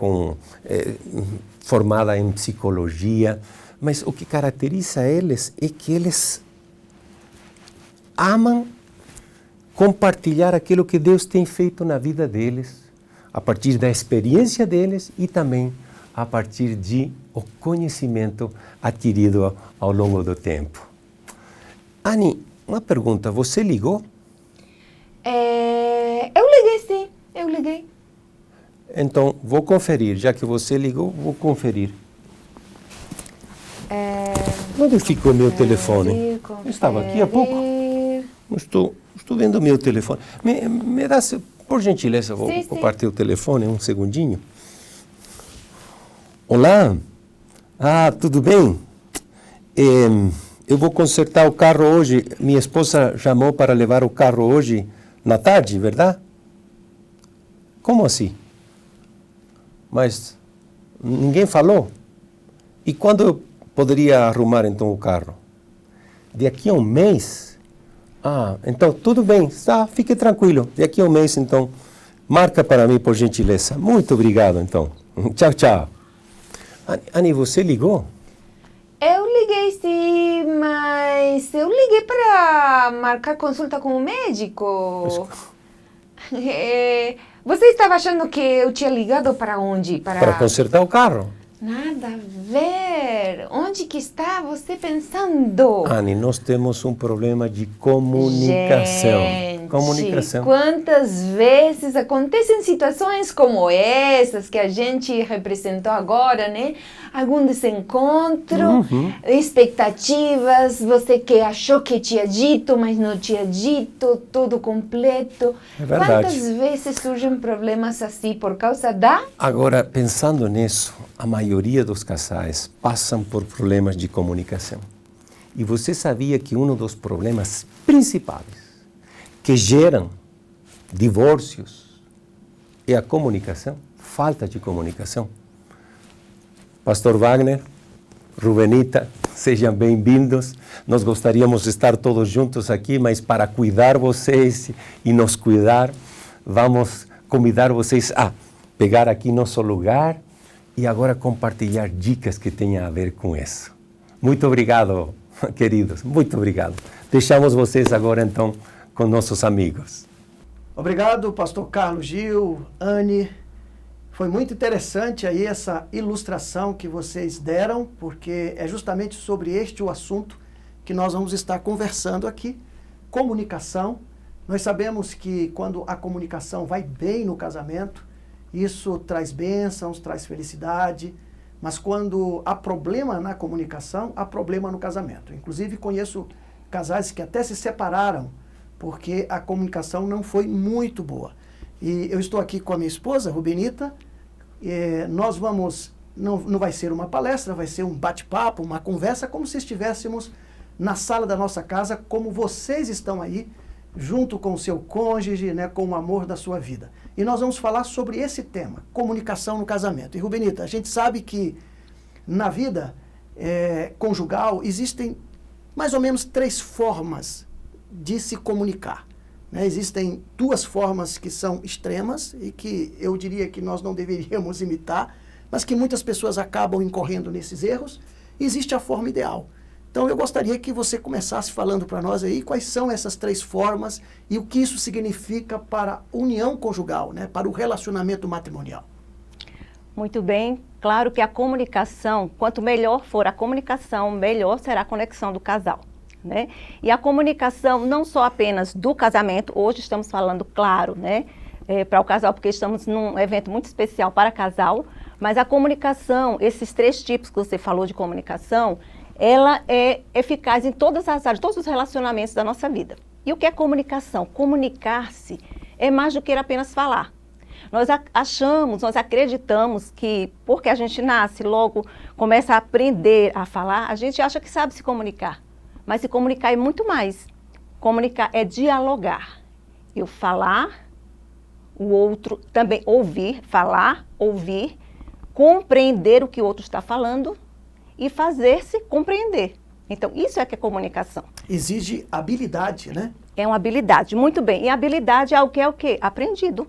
formada em psicologia. Mas o que caracteriza eles é que eles amam compartilhar aquilo que Deus tem feito na vida deles, a partir da experiência deles e também a partir de o conhecimento adquirido ao longo do tempo. Annie, uma pergunta, você ligou? Eu liguei, sim, eu liguei. Então, vou conferir, já que você ligou, vou conferir. Onde ficou meu telefone? Eu estava aqui há pouco. Estou vendo meu telefone. Me dá, por gentileza, vou compartilhar o telefone, um segundinho. Olá, tudo bem? Eu vou consertar o carro hoje. Minha esposa chamou para levar o carro hoje na tarde, verdade? Como assim? Mas ninguém falou. E quando eu poderia arrumar então o carro? Daqui a um mês? Então tudo bem, fique tranquilo. Daqui a um mês então, marca para mim por gentileza. Muito obrigado então. Tchau, tchau. Annie, você ligou? Eu liguei sim, mas eu liguei para marcar consulta com o médico. Você estava achando que eu tinha ligado para onde? Para consertar o carro. Nada a ver. Onde que está você pensando? Anne, nós temos um problema de comunicação. Gente, Comunicação. quantas vezes acontecem situações como essas que a gente representou agora, né? Algum desencontro, expectativas, você que achou que tinha dito, mas não tinha dito, tudo completo. É verdade. Quantas vezes surgem problemas assim por causa da... Agora, pensando nisso, a maioria dos casais passam por problemas de comunicação. E você sabia que um dos problemas principais que geram divórcios é a comunicação, falta de comunicação? Pastor Wagner, Rubenita, sejam bem-vindos. Nós gostaríamos de estar todos juntos aqui, mas para cuidar vocês e nos cuidar, vamos convidar vocês a pegar aqui nosso lugar e agora compartilhar dicas que tenham a ver com isso. Muito obrigado, queridos, muito obrigado. Deixamos vocês agora, então, com nossos amigos. Obrigado, pastor Carlos Gil, Anne. Foi muito interessante aí essa ilustração que vocês deram, porque é justamente sobre este o assunto que nós vamos estar conversando aqui. Comunicação. Nós sabemos que quando a comunicação vai bem no casamento, isso traz bênçãos, traz felicidade, mas quando há problema na comunicação, há problema no casamento. Inclusive conheço casais que até se separaram porque a comunicação não foi muito boa. E eu estou aqui com a minha esposa, Rubenita. Nós vamos, não vai ser uma palestra, vai ser um bate-papo, uma conversa, como se estivéssemos na sala da nossa casa, como vocês estão aí, junto com o seu cônjuge, né, com o amor da sua vida. E nós vamos falar sobre esse tema, comunicação no casamento. E Rubenita, a gente sabe que na vida conjugal existem mais ou menos 3 formas de se comunicar. Né? Existem 2 formas que são extremas e que eu diria que nós não deveríamos imitar, mas que muitas pessoas acabam incorrendo nesses erros. E existe a forma ideal. Então eu gostaria que você começasse falando para nós aí quais são essas 3 formas e o que isso significa para a união conjugal, né? Para o relacionamento matrimonial. Muito bem. Claro que a comunicação, quanto melhor for a comunicação, melhor será a conexão do casal. Né? E a comunicação não só apenas do casamento, hoje estamos falando, claro, né, para o casal, porque estamos num evento muito especial para casal, mas a comunicação, esses 3 tipos que você falou de comunicação, ela é eficaz em todas as áreas, todos os relacionamentos da nossa vida. E o que é comunicação? Comunicar-se é mais do que apenas falar. Nós nós acreditamos que porque a gente nasce, logo começa a aprender a falar, a gente acha que sabe se comunicar. Mas se comunicar é muito mais. Comunicar é dialogar. Eu falar, o outro também ouvir, falar, ouvir, compreender o que o outro está falando e fazer-se compreender. Então, isso é que é comunicação. Exige habilidade, né? É uma habilidade, muito bem. E habilidade é algo que é o quê? Aprendido.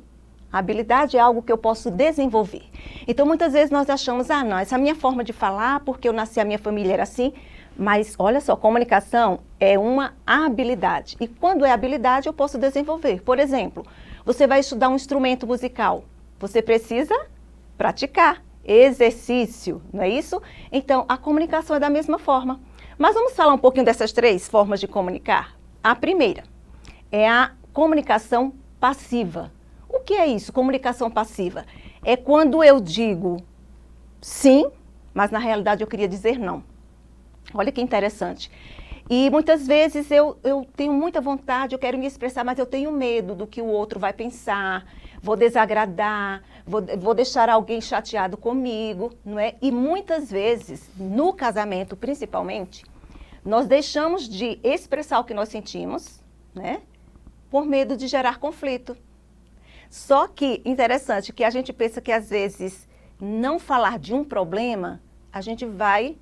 A habilidade é algo que eu posso desenvolver. Então, muitas vezes nós achamos, não, essa é a minha forma de falar, porque eu nasci, a minha família era assim. Mas, olha só, comunicação é uma habilidade. E quando é habilidade, eu posso desenvolver. Por exemplo, você vai estudar um instrumento musical. Você precisa praticar, exercício, não é isso? Então, a comunicação é da mesma forma. Mas vamos falar um pouquinho dessas 3 formas de comunicar? A primeira é a comunicação passiva. O que é isso, comunicação passiva? É quando eu digo sim, mas na realidade eu queria dizer não. Olha que interessante. E muitas vezes eu tenho muita vontade, eu quero me expressar, mas eu tenho medo do que o outro vai pensar, vou desagradar, vou deixar alguém chateado comigo, não é? E muitas vezes, no casamento principalmente, nós deixamos de expressar o que nós sentimos, né? Por medo de gerar conflito. Só que, interessante, que a gente pensa que às vezes não falar de um problema, a gente vai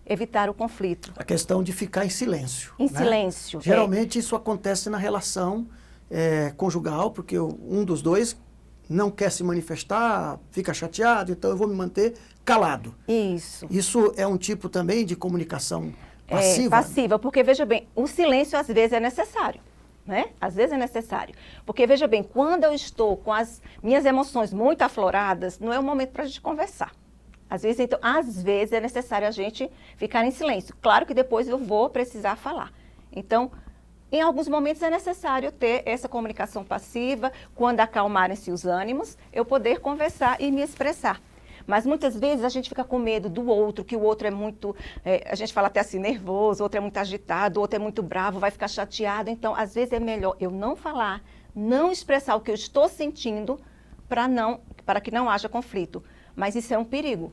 evitar o conflito. A questão de ficar em silêncio. Em silêncio. Geralmente isso acontece na relação conjugal, porque um dos dois não quer se manifestar, fica chateado, então eu vou me manter calado. Isso. Isso é um tipo também de comunicação passiva? Passiva, porque veja bem, o silêncio às vezes é necessário. Né? Às vezes é necessário. Porque veja bem, quando eu estou com as minhas emoções muito afloradas, não é o momento para a gente conversar. Às vezes é necessário a gente ficar em silêncio. Claro que depois eu vou precisar falar. Então, em alguns momentos é necessário ter essa comunicação passiva, quando acalmarem-se os ânimos, eu poder conversar e me expressar. Mas muitas vezes a gente fica com medo do outro, que o outro é muito, a gente fala até assim, nervoso, o outro é muito agitado, o outro é muito bravo, vai ficar chateado. Então, às vezes é melhor eu não falar, não expressar o que eu estou sentindo, para que não haja conflito. Mas isso é um perigo,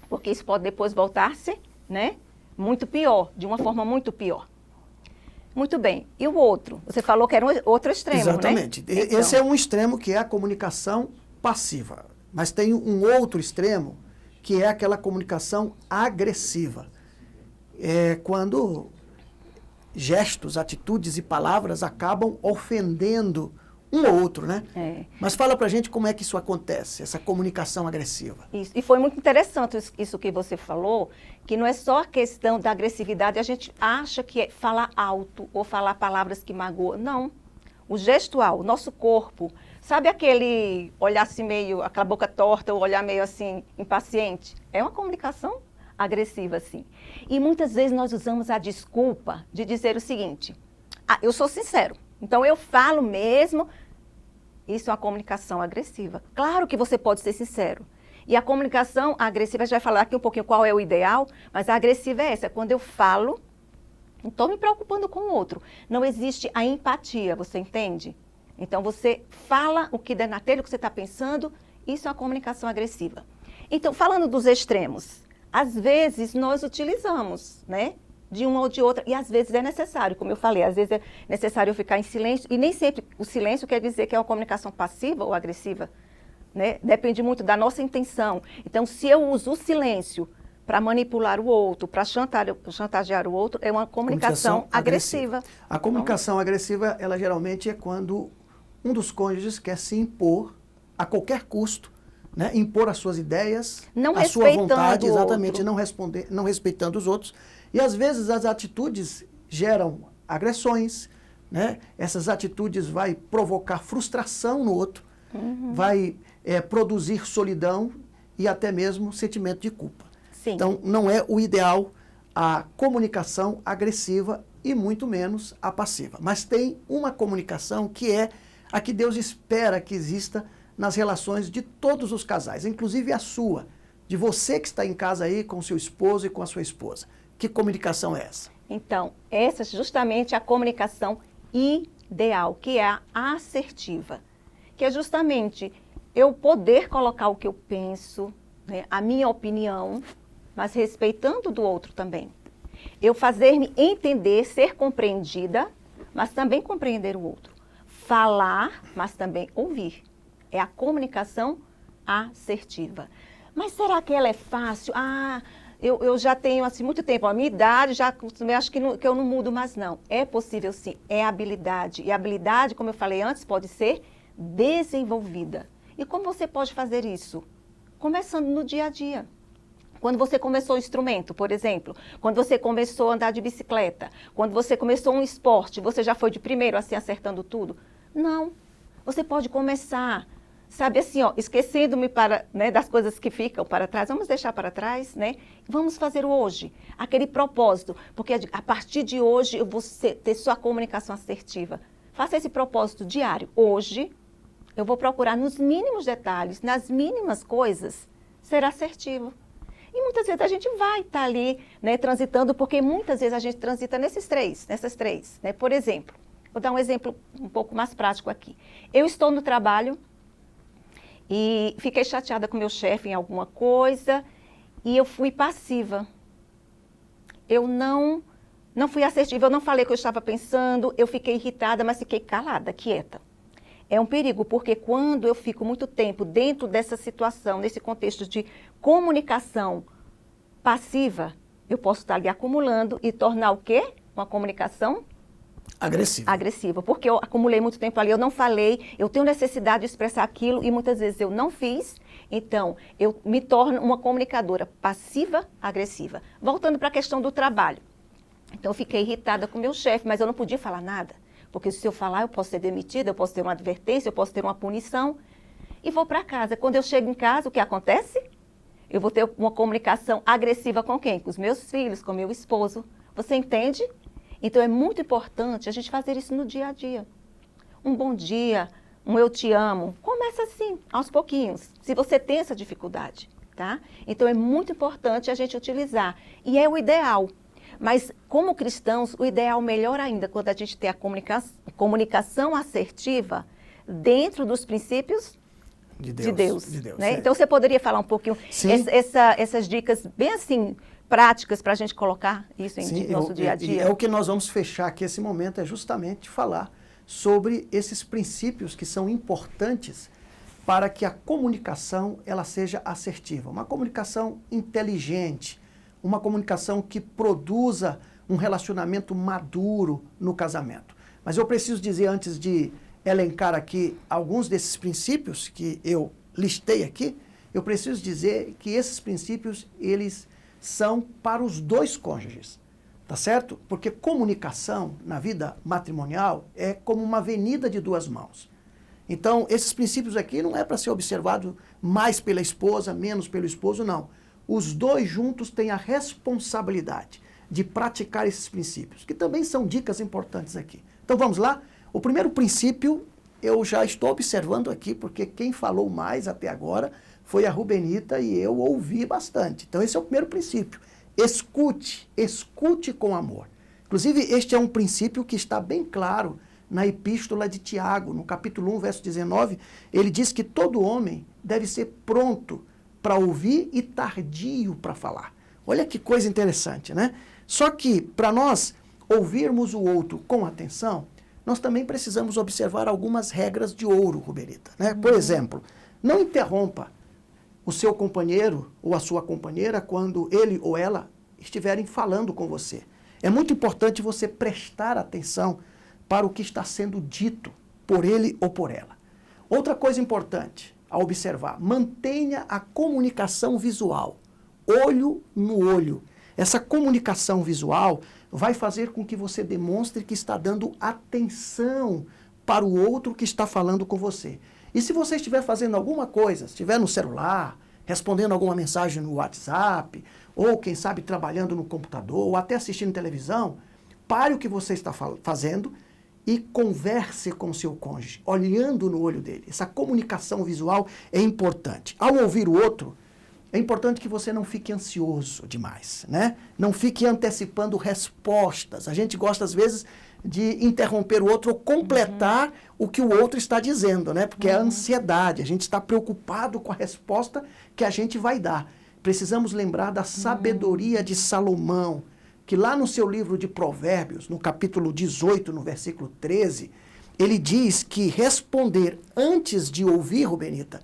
porque isso pode depois voltar-se, né, muito pior, de uma forma muito pior. Muito bem. E o outro? Você falou que era outro extremo, exatamente, né? Então, esse é um extremo que é a comunicação passiva. Mas tem um outro extremo que é aquela comunicação agressiva. É quando gestos, atitudes e palavras acabam ofendendo um ou outro, né? Mas fala pra gente como é que isso acontece, essa comunicação agressiva. Isso. E foi muito interessante isso que você falou, que não é só a questão da agressividade, a gente acha que é falar alto ou falar palavras que magoam. Não. O gestual, o nosso corpo, sabe aquele olhar assim meio, aquela boca torta, ou olhar meio assim impaciente? É uma comunicação agressiva, assim. E muitas vezes nós usamos a desculpa de dizer o seguinte, eu sou sincero, então eu falo mesmo. Isso é uma comunicação agressiva. Claro que você pode ser sincero. E a comunicação agressiva, a gente vai falar aqui um pouquinho qual é o ideal, mas a agressiva é essa, quando eu falo, não estou me preocupando com o outro. Não existe a empatia, você entende? Então você fala o que der na telha, o que você está pensando, isso é uma comunicação agressiva. Então, falando dos extremos, às vezes nós utilizamos, né? De uma ou de outra, e às vezes é necessário, como eu falei, às vezes é necessário ficar em silêncio, e nem sempre o silêncio quer dizer que é uma comunicação passiva ou agressiva, né? Depende muito da nossa intenção. Então, se eu uso o silêncio para manipular o outro, para chantagear o outro, é uma comunicação agressiva. A comunicação agressiva, ela geralmente é quando um dos cônjuges quer se impor a qualquer custo, né? Impor as suas ideias, a sua vontade, exatamente, não respeitando os outros. E às vezes as atitudes geram agressões, né? Essas atitudes vai provocar frustração no outro, vai produzir solidão e até mesmo sentimento de culpa. Sim. Então, não é o ideal a comunicação agressiva e muito menos a passiva. Mas tem uma comunicação que é a que Deus espera que exista nas relações de todos os casais, inclusive a sua, de você que está em casa aí com o seu esposo e com a sua esposa. Que comunicação é essa? Então, essa é justamente a comunicação ideal, que é a assertiva, que é justamente eu poder colocar o que eu penso, né, a minha opinião, mas respeitando do outro também. Eu fazer-me entender, ser compreendida, mas também compreender o outro. Falar, mas também ouvir. É a comunicação assertiva. Mas será que ela é fácil? Eu já tenho assim, muito tempo, a minha idade, já acho que eu não mudo mais, não. É possível sim, é habilidade. E a habilidade, como eu falei antes, pode ser desenvolvida. E como você pode fazer isso? Começando no dia a dia. Quando você começou o instrumento, por exemplo, quando você começou a andar de bicicleta, quando você começou um esporte, você já foi de primeiro assim, acertando tudo? Não. Você pode começar, sabe assim, ó, esquecendo-me né, das coisas que ficam para trás, vamos deixar para trás, né? Vamos fazer o hoje, aquele propósito, porque a partir de hoje eu vou ter sua comunicação assertiva. Faça esse propósito diário. Hoje eu vou procurar nos mínimos detalhes, nas mínimas coisas, ser assertivo. E muitas vezes a gente vai estar ali, né, transitando, porque muitas vezes a gente transita nessas três, né? Por exemplo, vou dar um exemplo um pouco mais prático aqui. Eu estou no trabalho e fiquei chateada com meu chefe em alguma coisa e eu fui passiva. Eu não fui assertiva, eu não falei o que eu estava pensando, eu fiquei irritada, mas fiquei calada, quieta. É um perigo, porque quando eu fico muito tempo dentro dessa situação, nesse contexto de comunicação passiva, eu posso estar ali acumulando e tornar o quê? Uma comunicação agressiva, porque eu acumulei muito tempo ali, eu não falei, eu tenho necessidade de expressar aquilo e muitas vezes eu não fiz, então eu me torno uma comunicadora passiva-agressiva. Voltando para a questão do trabalho. Então eu fiquei irritada com o meu chefe, mas eu não podia falar nada. Porque se eu falar, eu posso ser demitida, eu posso ter uma advertência, eu posso ter uma punição. E vou para casa. Quando eu chego em casa, o que acontece? Eu vou ter uma comunicação agressiva com quem? Com os meus filhos, com o meu esposo. Você entende? Então é muito importante a gente fazer isso no dia a dia. Um bom dia, um eu te amo. Começa assim, aos pouquinhos, se você tem essa dificuldade, tá? Então é muito importante a gente utilizar. E é o ideal. Mas como cristãos, o ideal melhor ainda quando a gente tem a comunicação assertiva dentro dos princípios de Deus. Né? Então você poderia falar um pouquinho essas dicas bem assim, práticas para a gente colocar isso em nosso dia a dia? É o que nós vamos fechar aqui esse momento, é justamente falar sobre esses princípios que são importantes para que a comunicação ela seja assertiva. Uma comunicação inteligente, uma comunicação que produza um relacionamento maduro no casamento. Mas eu preciso dizer, antes de elencar aqui alguns desses princípios que eu listei aqui, eu preciso dizer que esses princípios, eles são para os dois cônjuges, tá certo? Porque comunicação na vida matrimonial é como uma avenida de duas mãos. Então, esses princípios aqui não é para ser observado mais pela esposa, menos pelo esposo, não. Os dois juntos têm a responsabilidade de praticar esses princípios, que também são dicas importantes aqui. Então, vamos lá? O primeiro princípio eu já estou observando aqui, porque quem falou mais até agora foi a Rubenita e eu ouvi bastante. Então, esse é o primeiro princípio. Escute com amor. Inclusive, este é um princípio que está bem claro na Epístola de Tiago, no capítulo 1, verso 19, ele diz que todo homem deve ser pronto para ouvir e tardio para falar. Olha que coisa interessante, né? Só que, para nós ouvirmos o outro com atenção, nós também precisamos observar algumas regras de ouro, Rubenita, né? Por exemplo, não interrompa o seu companheiro ou a sua companheira quando ele ou ela estiverem falando com você. É muito importante você prestar atenção para o que está sendo dito por ele ou por ela. Outra coisa importante a observar, mantenha a comunicação visual, olho no olho. Essa comunicação visual vai fazer com que você demonstre que está dando atenção para o outro que está falando com você. E se você estiver fazendo alguma coisa, estiver no celular, respondendo alguma mensagem no WhatsApp, ou quem sabe trabalhando no computador, ou até assistindo televisão, pare o que você está fazendo e converse com o seu cônjuge, olhando no olho dele. Essa comunicação visual é importante. Ao ouvir o outro, é importante que você não fique ansioso demais, né? Não fique antecipando respostas. A gente gosta, às vezes, de interromper o outro ou completar o que o outro está dizendo, né? Porque é a ansiedade, a gente está preocupado com a resposta que a gente vai dar. Precisamos lembrar da sabedoria de Salomão, que lá no seu livro de Provérbios, no capítulo 18, no versículo 13, ele diz que responder antes de ouvir, Rubenita,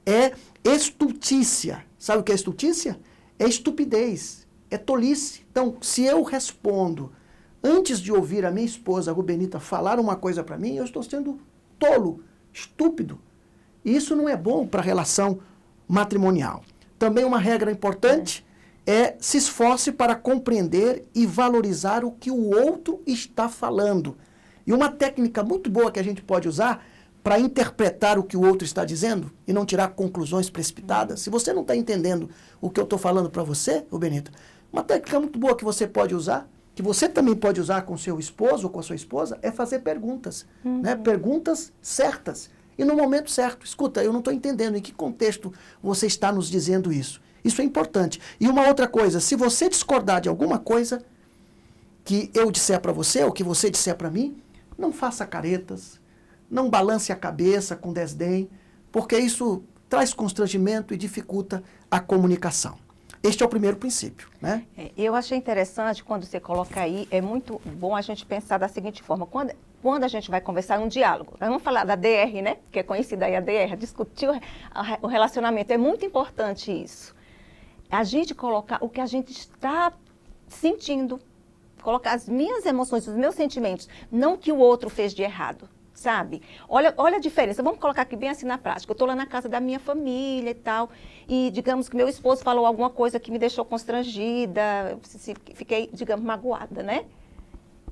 é estultícia. Sabe o que é estultícia? É estupidez, é tolice. Então, se eu respondo antes de ouvir a minha esposa, a Rubenita, falar uma coisa para mim, eu estou sendo tolo, estúpido. E isso não é bom para a relação matrimonial. Também uma regra importante é se esforce para compreender e valorizar o que o outro está falando. E uma técnica muito boa que a gente pode usar para interpretar o que o outro está dizendo e não tirar conclusões precipitadas. Se você não está entendendo o que eu estou falando para você, Rubenita, uma técnica muito boa que você pode usar, que você também pode usar com seu esposo ou com a sua esposa, é fazer perguntas. Né? Perguntas certas. E no momento certo. Escuta, eu não estou entendendo em que contexto você está nos dizendo isso. Isso é importante. E uma outra coisa, se você discordar de alguma coisa que eu disser para você ou que você disser para mim, não faça caretas, não balance a cabeça com desdém, porque isso traz constrangimento e dificulta a comunicação. Este é o primeiro princípio, né? Eu achei interessante quando você coloca aí, é muito bom a gente pensar da seguinte forma, quando a gente vai conversar um diálogo, nós vamos falar da DR, né? Que é conhecida aí a DR, discutir o relacionamento, é muito importante isso. A gente colocar o que a gente está sentindo, colocar as minhas emoções, os meus sentimentos, não o que o outro fez de errado. Sabe? Olha a diferença. Vamos colocar aqui bem assim na prática. Eu estou lá na casa da minha família e tal, e digamos que meu esposo falou alguma coisa que me deixou constrangida, fiquei, digamos, magoada, né?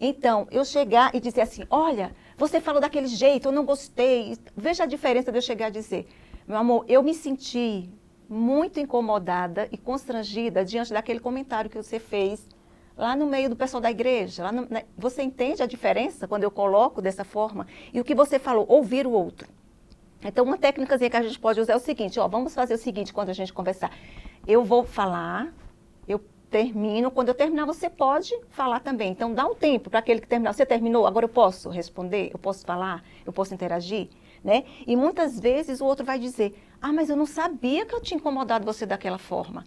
Então, eu chegar e dizer assim, olha, você falou daquele jeito, eu não gostei. Veja a diferença de eu chegar a dizer, meu amor, eu me senti muito incomodada e constrangida diante daquele comentário que você fez lá no meio do pessoal da igreja. Você entende a diferença quando eu coloco dessa forma? E o que você falou, ouvir o outro. Então, uma técnicazinha que a gente pode usar é o seguinte, vamos fazer o seguinte quando a gente conversar. Eu vou falar, eu termino, quando eu terminar você pode falar também. Então, dá um tempo para aquele que terminar. Você terminou? Agora eu posso responder? Eu posso falar? Eu posso interagir? Né? E muitas vezes o outro vai dizer, mas eu não sabia que eu tinha incomodado você daquela forma.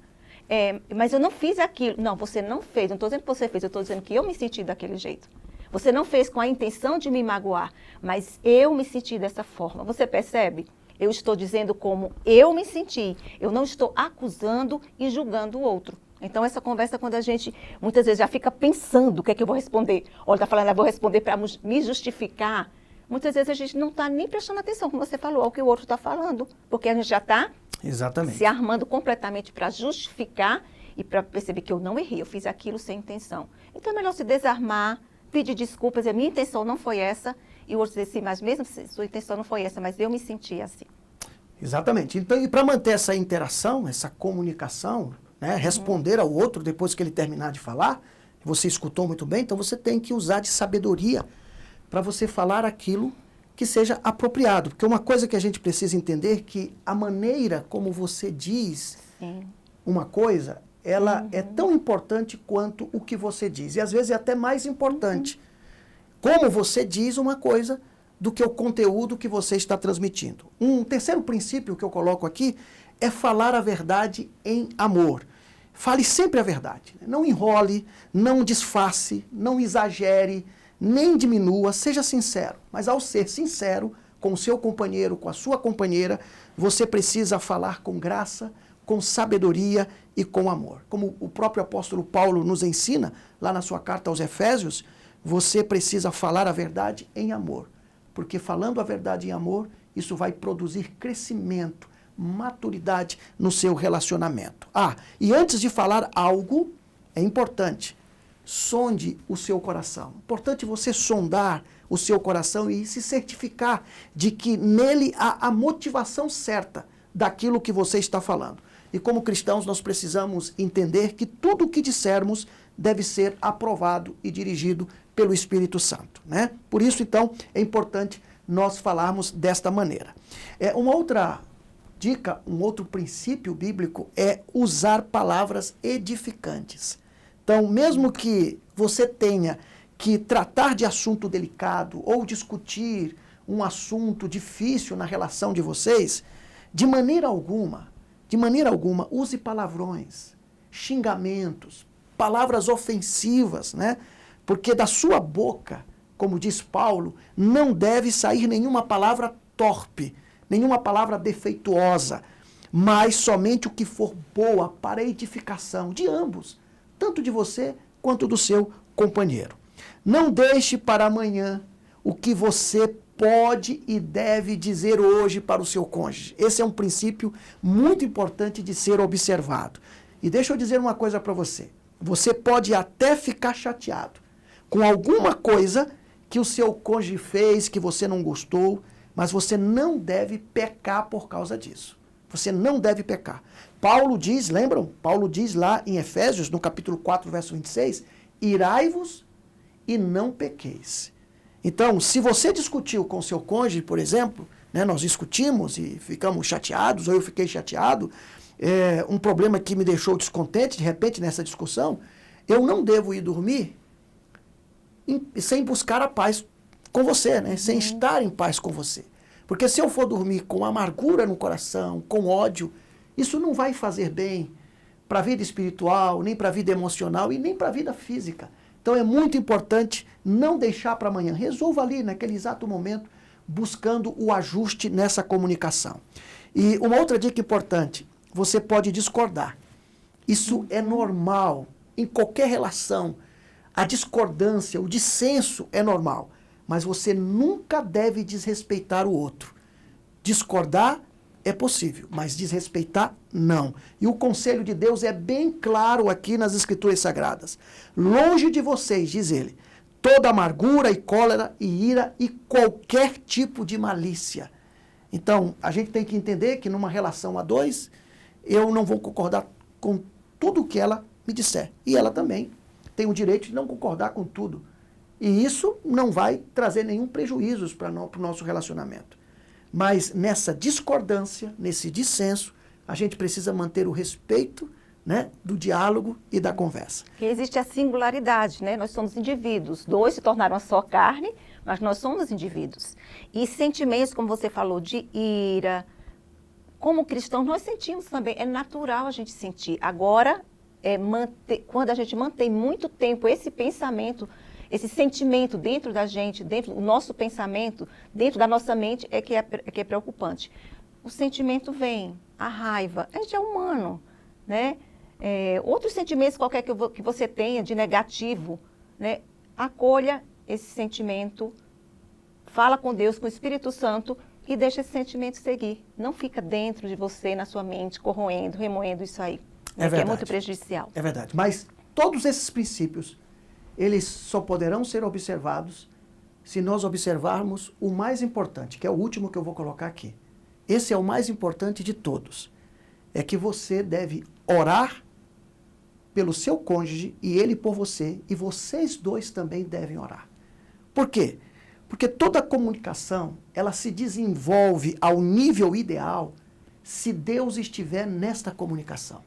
Mas eu não fiz aquilo. Não, você não fez. Não estou dizendo que você fez, eu estou dizendo que eu me senti daquele jeito. Você não fez com a intenção de me magoar, mas eu me senti dessa forma. Você percebe? Eu estou dizendo como eu me senti. Eu não estou acusando e julgando o outro. Então, essa conversa, quando a gente, muitas vezes, já fica pensando o que é que eu vou responder. Olha, está falando, eu vou responder para me justificar. Muitas vezes a gente não está nem prestando atenção, como você falou, ao que o outro está falando. Porque a gente já está se armando completamente para justificar e para perceber que eu não errei, eu fiz aquilo sem intenção. Então, é melhor se desarmar, pedir desculpas, a minha intenção não foi essa, e o outro dizer assim, mas mesmo se sua intenção não foi essa, mas eu me senti assim. Exatamente. Então, e para manter essa interação, essa comunicação, né, responder ao outro depois que ele terminar de falar, você escutou muito bem, então você tem que usar de sabedoria para você falar aquilo que seja apropriado. Porque uma coisa que a gente precisa entender é que a maneira como você diz uma coisa, ela é tão importante quanto o que você diz. E às vezes é até mais importante como você diz uma coisa do que o conteúdo que você está transmitindo. Um terceiro princípio que eu coloco aqui é falar a verdade em amor. Fale sempre a verdade. Não enrole, não disfarce, não exagere, nem diminua, seja sincero. Mas ao ser sincero com o seu companheiro, com a sua companheira, você precisa falar com graça, com sabedoria e com amor. Como o próprio apóstolo Paulo nos ensina, lá na sua carta aos Efésios, você precisa falar a verdade em amor. Porque falando a verdade em amor, isso vai produzir crescimento, maturidade no seu relacionamento. E antes de falar algo, é importante, sonde o seu coração. Importante você sondar o seu coração e se certificar de que nele há a motivação certa daquilo que você está falando. E como cristãos, nós precisamos entender que tudo o que dissermos deve ser aprovado e dirigido pelo Espírito Santo, né? Por isso, então, é importante nós falarmos desta maneira. Uma outra dica, um outro princípio bíblico é usar palavras edificantes. Então, mesmo que você tenha que tratar de assunto delicado ou discutir um assunto difícil na relação de vocês, de maneira alguma, use palavrões, xingamentos, palavras ofensivas, né? Porque da sua boca, como diz Paulo, não deve sair nenhuma palavra torpe, nenhuma palavra defeituosa, mas somente o que for boa para a edificação de ambos, tanto de você quanto do seu companheiro. Não deixe para amanhã o que você pode e deve dizer hoje para o seu cônjuge. Esse é um princípio muito importante de ser observado. E deixa eu dizer uma coisa para você. Você pode até ficar chateado com alguma coisa que o seu cônjuge fez, que você não gostou, mas você não deve pecar por causa disso. Você não deve pecar. Paulo diz, lembram? Paulo diz lá em Efésios, no capítulo 4, verso 26, irai-vos e não pequeis. Então, se você discutiu com seu cônjuge, por exemplo, né, nós discutimos e ficamos chateados, ou eu fiquei chateado, um problema que me deixou descontente, de repente, nessa discussão, eu não devo ir dormir sem buscar a paz com você, né? Sem estar em paz com você. Porque se eu for dormir com amargura no coração, com ódio, isso não vai fazer bem para a vida espiritual, nem para a vida emocional e nem para a vida física. Então é muito importante não deixar para amanhã. Resolva ali, naquele exato momento, buscando o ajuste nessa comunicação. E uma outra dica importante, você pode discordar. Isso é normal em qualquer relação. A discordância, o dissenso é normal, mas você nunca deve desrespeitar o outro. Discordar é possível, mas desrespeitar, não. E o conselho de Deus é bem claro aqui nas Escrituras Sagradas. Longe de vocês, diz ele, toda amargura e cólera e ira e qualquer tipo de malícia. Então, a gente tem que entender que numa relação a dois, eu não vou concordar com tudo que ela me disser. E ela também tem o direito de não concordar com tudo. E isso não vai trazer nenhum prejuízo para o nosso relacionamento. Mas nessa discordância, nesse dissenso, a gente precisa manter o respeito, né, do diálogo e da conversa. Porque existe a singularidade, né? Nós somos indivíduos. Dois se tornaram uma só carne, mas nós somos indivíduos. E sentimentos, como você falou, de ira, como cristãos, nós sentimos também. É natural a gente sentir. Agora, quando a gente mantém muito tempo esse pensamento, esse sentimento dentro da gente, dentro do nosso pensamento, dentro da nossa mente, é que é preocupante. O sentimento vem, a raiva, a gente é humano, né? Outros sentimentos qualquer que você tenha de negativo, né? Acolha esse sentimento, fala com Deus, com o Espírito Santo e deixa esse sentimento seguir. Não fica dentro de você, na sua mente, corroendo, remoendo isso aí. É verdade. Que é muito prejudicial. É verdade. Mas todos esses princípios, eles só poderão ser observados se nós observarmos o mais importante, que é o último que eu vou colocar aqui. Esse é o mais importante de todos. É que você deve orar pelo seu cônjuge e ele por você, e vocês dois também devem orar. Por quê? Porque toda comunicação, ela se desenvolve ao nível ideal se Deus estiver nesta comunicação.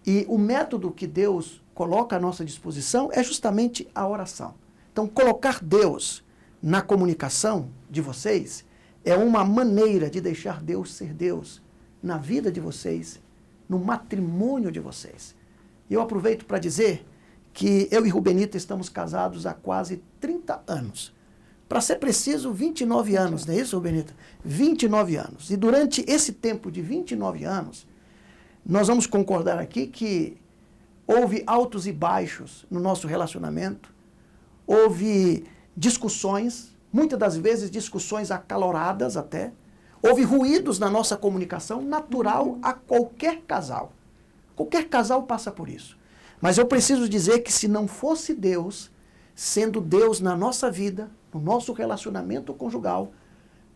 E o método que Deus coloca à nossa disposição é justamente a oração. Então, colocar Deus na comunicação de vocês é uma maneira de deixar Deus ser Deus na vida de vocês, no matrimônio de vocês. E eu aproveito para dizer que eu e Rubenita estamos casados há quase 30 anos. Para ser preciso, 29 anos, não é isso, Rubenita? 29 anos. E durante esse tempo de 29 anos, nós vamos concordar aqui que houve altos e baixos no nosso relacionamento, houve discussões, muitas das vezes discussões acaloradas até, houve ruídos na nossa comunicação, natural a qualquer casal. Qualquer casal passa por isso. Mas eu preciso dizer que se não fosse Deus, sendo Deus na nossa vida, no nosso relacionamento conjugal,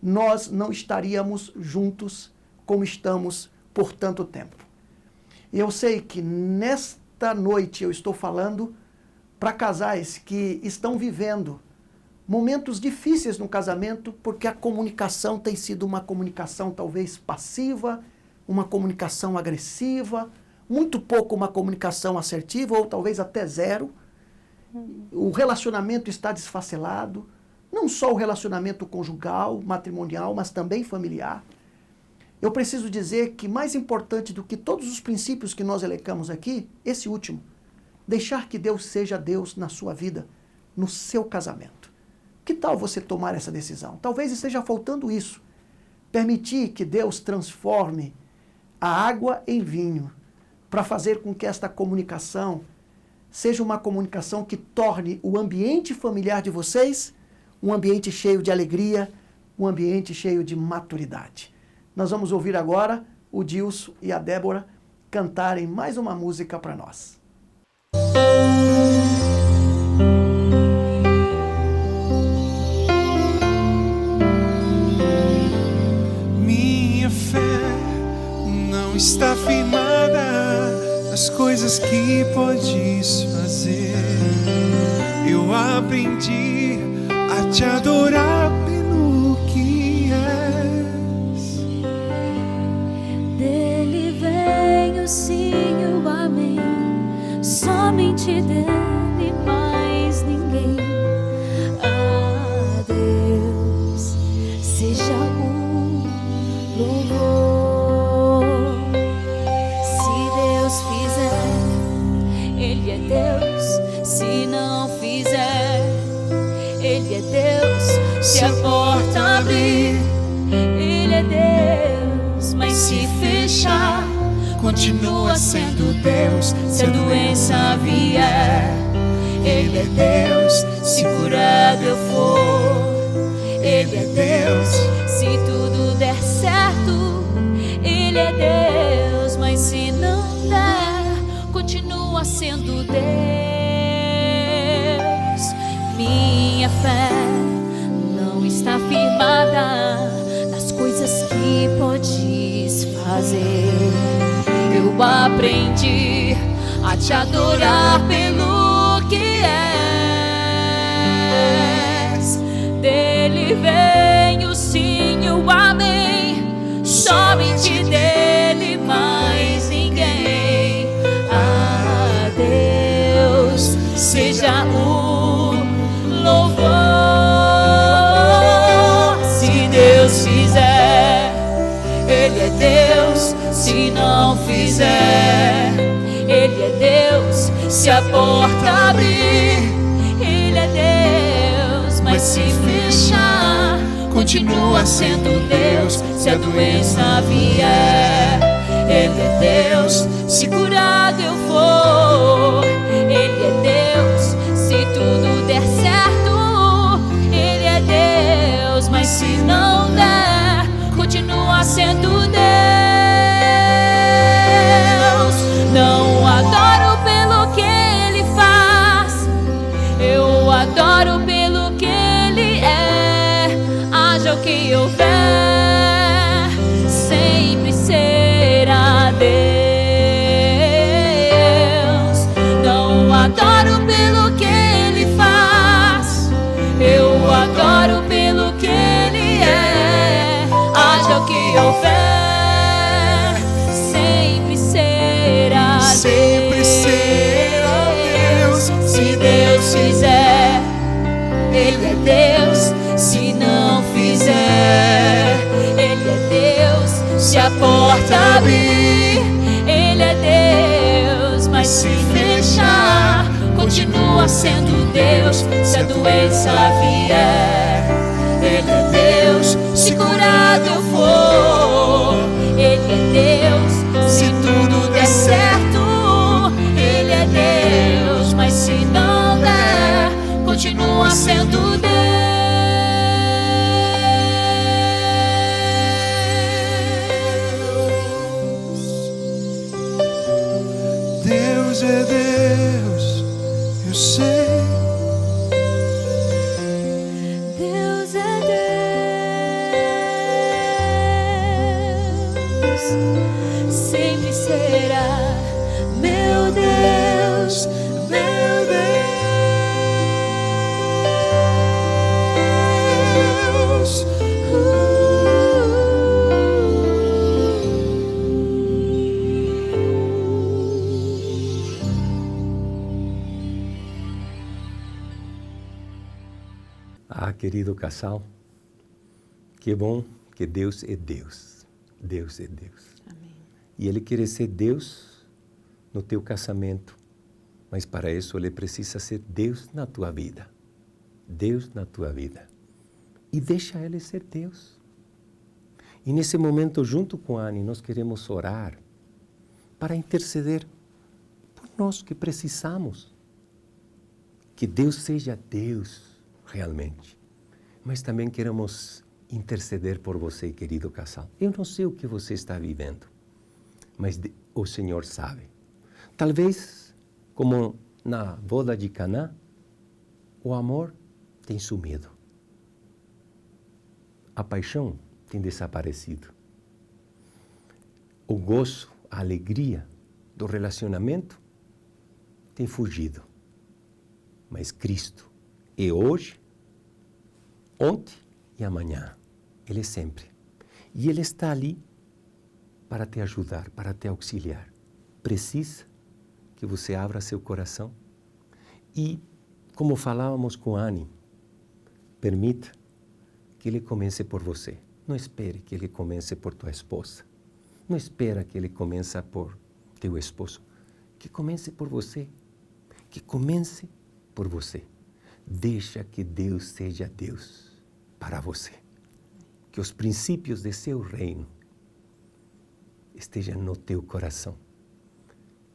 nós não estaríamos juntos como estamos por tanto tempo. E eu sei que nesta noite eu estou falando para casais que estão vivendo momentos difíceis no casamento, porque a comunicação tem sido uma comunicação talvez passiva, uma comunicação agressiva, muito pouco uma comunicação assertiva, ou talvez até zero. O relacionamento está desfacelado, não só o relacionamento conjugal, matrimonial, mas também familiar. Eu preciso dizer que mais importante do que todos os princípios que nós elencamos aqui, esse último, deixar que Deus seja Deus na sua vida, no seu casamento. Que tal você tomar essa decisão? Talvez esteja faltando isso. Permitir que Deus transforme a água em vinho, para fazer com que esta comunicação seja uma comunicação que torne o ambiente familiar de vocês um ambiente cheio de alegria, um ambiente cheio de maturidade. Nós vamos ouvir agora o Dilson e a Débora cantarem mais uma música para nós. Minha fé não está firmada nas coisas que podes fazer. Eu aprendi a te adorar pelo que és. Dele vem o sim e o amém, somente dele, mais ninguém. A Deus seja o louvor. Se Deus fizer, Ele é Deus. Se não fizer, Ele é Deus. Se a porta abrir, Ele é Deus. Mas se fechar, continua sendo Deus. Se a doença vier, Ele é Deus. Se curado eu for, Ele é Deus. Se tudo der certo, Ele é Deus. Mas se não der, continua sendo Deus. Minha fé não está firmada nas coisas que podes fazer. eu aprendi a te adorar pelo que és. Dele vem o sim e o amém, somente dele, mais ninguém. A Deus seja o louvor. Se Deus fizer, Ele é Deus. Se não fizer, Ele é Deus. Se a porta abrir, Ele é Deus. Mas se fechar, continua sendo Deus. Se a doença vier, Ele é Deus. Se curado eu for, Ele é Deus. Se tudo der certo, Ele é Deus. Mas se não der, continua sendo Deus. Não adoro pelo que Ele faz, eu adoro pelo que Ele é. Haja o que houver, sempre será Deus. Não adoro pelo que Ele faz, eu adoro pelo que Ele é. Haja o que houver, sempre será Deus. Sempre será Deus. Se Deus fizer, Ele é Deus. Se não fizer, Ele é Deus. Se a porta abrir, Ele é Deus. Mas se fechar, continua sendo Deus. Se a doença vier, Ele é Deus. Se curado eu for, Ele é Deus. Se tudo der certo, Ele é Deus. Mas se não der, continua sendo Deus. Deus é Deus, eu sei. Deus é Deus, sempre será meu Deus, meu Deus. Ah, querido casal, que bom que Deus é Deus. Deus é Deus. Amém. E Ele quer ser Deus no teu casamento, mas para isso Ele precisa ser Deus na tua vida. Deus na tua vida. E deixa Ele ser Deus. E nesse momento, junto com a Anne, nós queremos orar para interceder por nós que precisamos. Que Deus seja Deus realmente. Mas também queremos interceder por você, querido casal. Eu não sei o que você está vivendo, mas o Senhor sabe. Talvez, como na boda de Caná, o amor tem sumido. A paixão tem desaparecido. O gozo, a alegria do relacionamento tem fugido. Mas Cristo é hoje, ontem e amanhã. Ele é sempre. E Ele está ali para te ajudar, para te auxiliar. Precisa que você abra seu coração e, como falávamos com Anne, permita que Ele comece por você. Não espere que Ele comece por tua esposa. Não espera que Ele comece por teu esposo. Que comece por você. Que comece por você. Deixa que Deus seja Deus para você. Que os princípios de seu reino estejam no teu coração.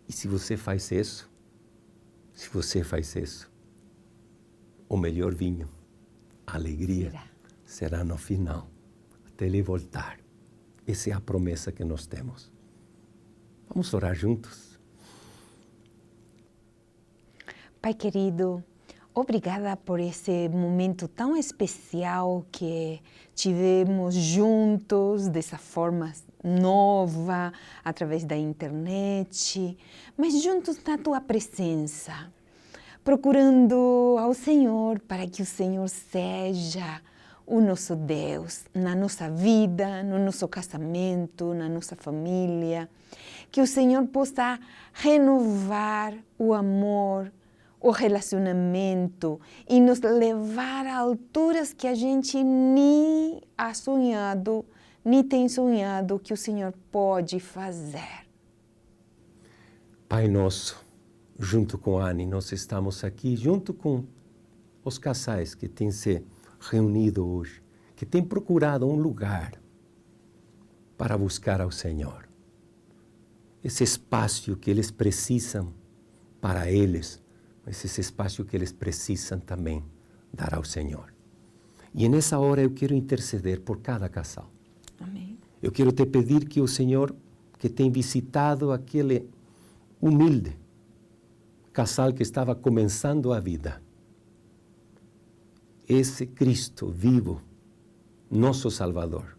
E se você faz isso, o melhor vinho, a alegria, será no final, até Ele voltar. Essa é a promessa que nós temos. Vamos orar juntos? Pai querido, Obrigada por esse momento tão especial que tivemos juntos, dessa forma nova, através da internet, mas juntos na tua presença, procurando ao Senhor para que o Senhor seja o nosso Deus na nossa vida, no nosso casamento, na nossa família, que o Senhor possa renovar o amor, o relacionamento e nos levar a alturas que a gente nem ha sonhado, nem tem sonhado que o Senhor pode fazer. Pai nosso, junto com a Anny, nós estamos aqui, junto com os casais que têm se reunido hoje, que têm procurado um lugar para buscar ao Senhor. Esse espaço que eles precisam para eles, mas esse espaço que eles precisam também dar ao Senhor. E nessa hora eu quero interceder por cada casal. Amém. Eu quero te pedir que o Senhor, que tem visitado aquele humilde casal que estava começando a vida, esse Cristo vivo, nosso Salvador,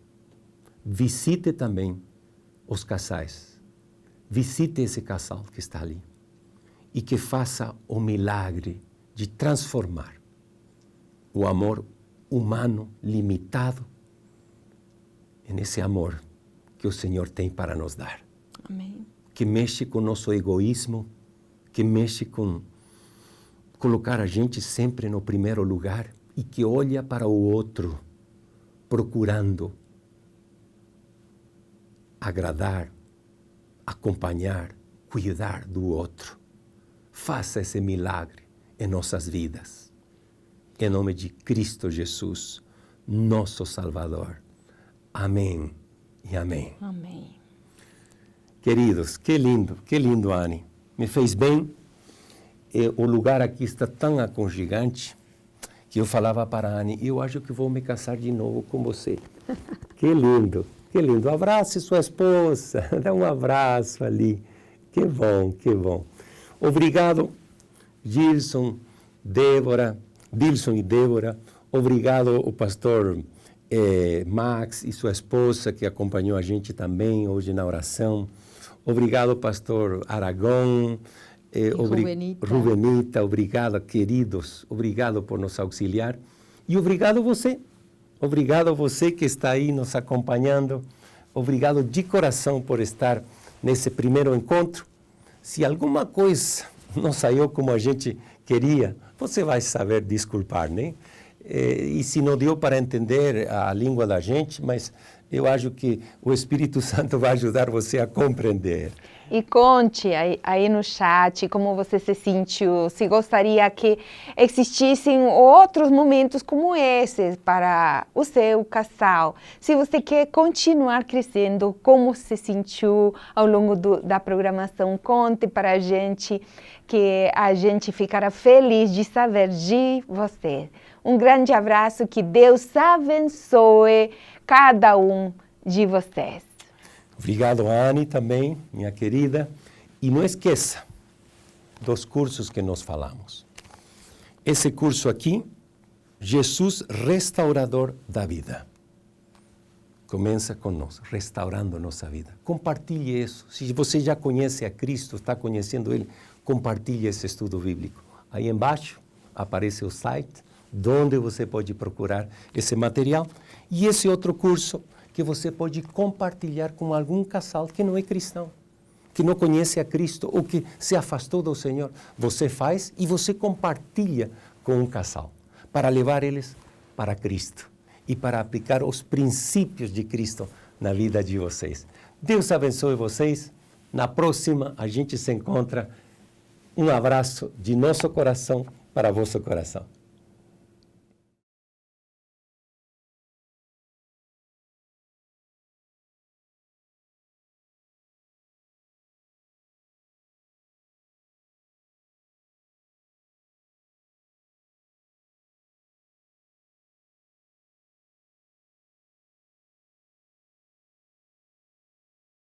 visite também os casais, visite esse casal que está ali e que faça o milagre de transformar o amor humano limitado nesse amor que o Senhor tem para nos dar. Amém. Que mexe com o nosso egoísmo, que mexe com colocar a gente sempre no primeiro lugar e que olha para o outro, procurando agradar, acompanhar, cuidar do outro. Faça esse milagre em nossas vidas. Em nome de Cristo Jesus, nosso Salvador. Amém e amém. Amém. Queridos, que lindo, Anny. Me fez bem. O lugar aqui está tão aconchegante que eu falava para a Anny, eu acho que vou me casar de novo com você. Que lindo, que lindo. Abrace sua esposa, dá um abraço ali. Que bom, que bom. Obrigado, Dilson e Débora. Obrigado, o pastor Max e sua esposa, que acompanhou a gente também hoje na oração. Obrigado, pastor Aragão. Rubenita, obrigado, queridos. Obrigado por nos auxiliar. E obrigado você que está aí nos acompanhando. Obrigado de coração por estar nesse primeiro encontro. Se alguma coisa não saiu como a gente queria, você vai saber desculpar, né? E se não deu para entender a língua da gente, mas eu acho que o Espírito Santo vai ajudar você a compreender. E conte aí no chat como você se sentiu, se gostaria que existissem outros momentos como esse para o seu casal. Se você quer continuar crescendo, como se sentiu ao longo da programação, conte para a gente, que a gente ficará feliz de saber de você. Um grande abraço, que Deus abençoe cada um de vocês. Obrigado, Anny, também, minha querida. E não esqueça dos cursos que nós falamos. Esse curso aqui, Jesus Restaurador da Vida. Começa com nós, restaurando nossa vida. Compartilhe isso. Se você já conhece a Cristo, está conhecendo Ele, compartilhe esse estudo bíblico. Aí embaixo aparece o site, onde você pode procurar esse material. E esse outro curso que você pode compartilhar com algum casal que não é cristão, que não conhece a Cristo ou que se afastou do Senhor. Você faz e você compartilha com um casal para levar eles para Cristo e para aplicar os princípios de Cristo na vida de vocês. Deus abençoe vocês. Na próxima a gente se encontra. Um abraço de nosso coração para vosso coração.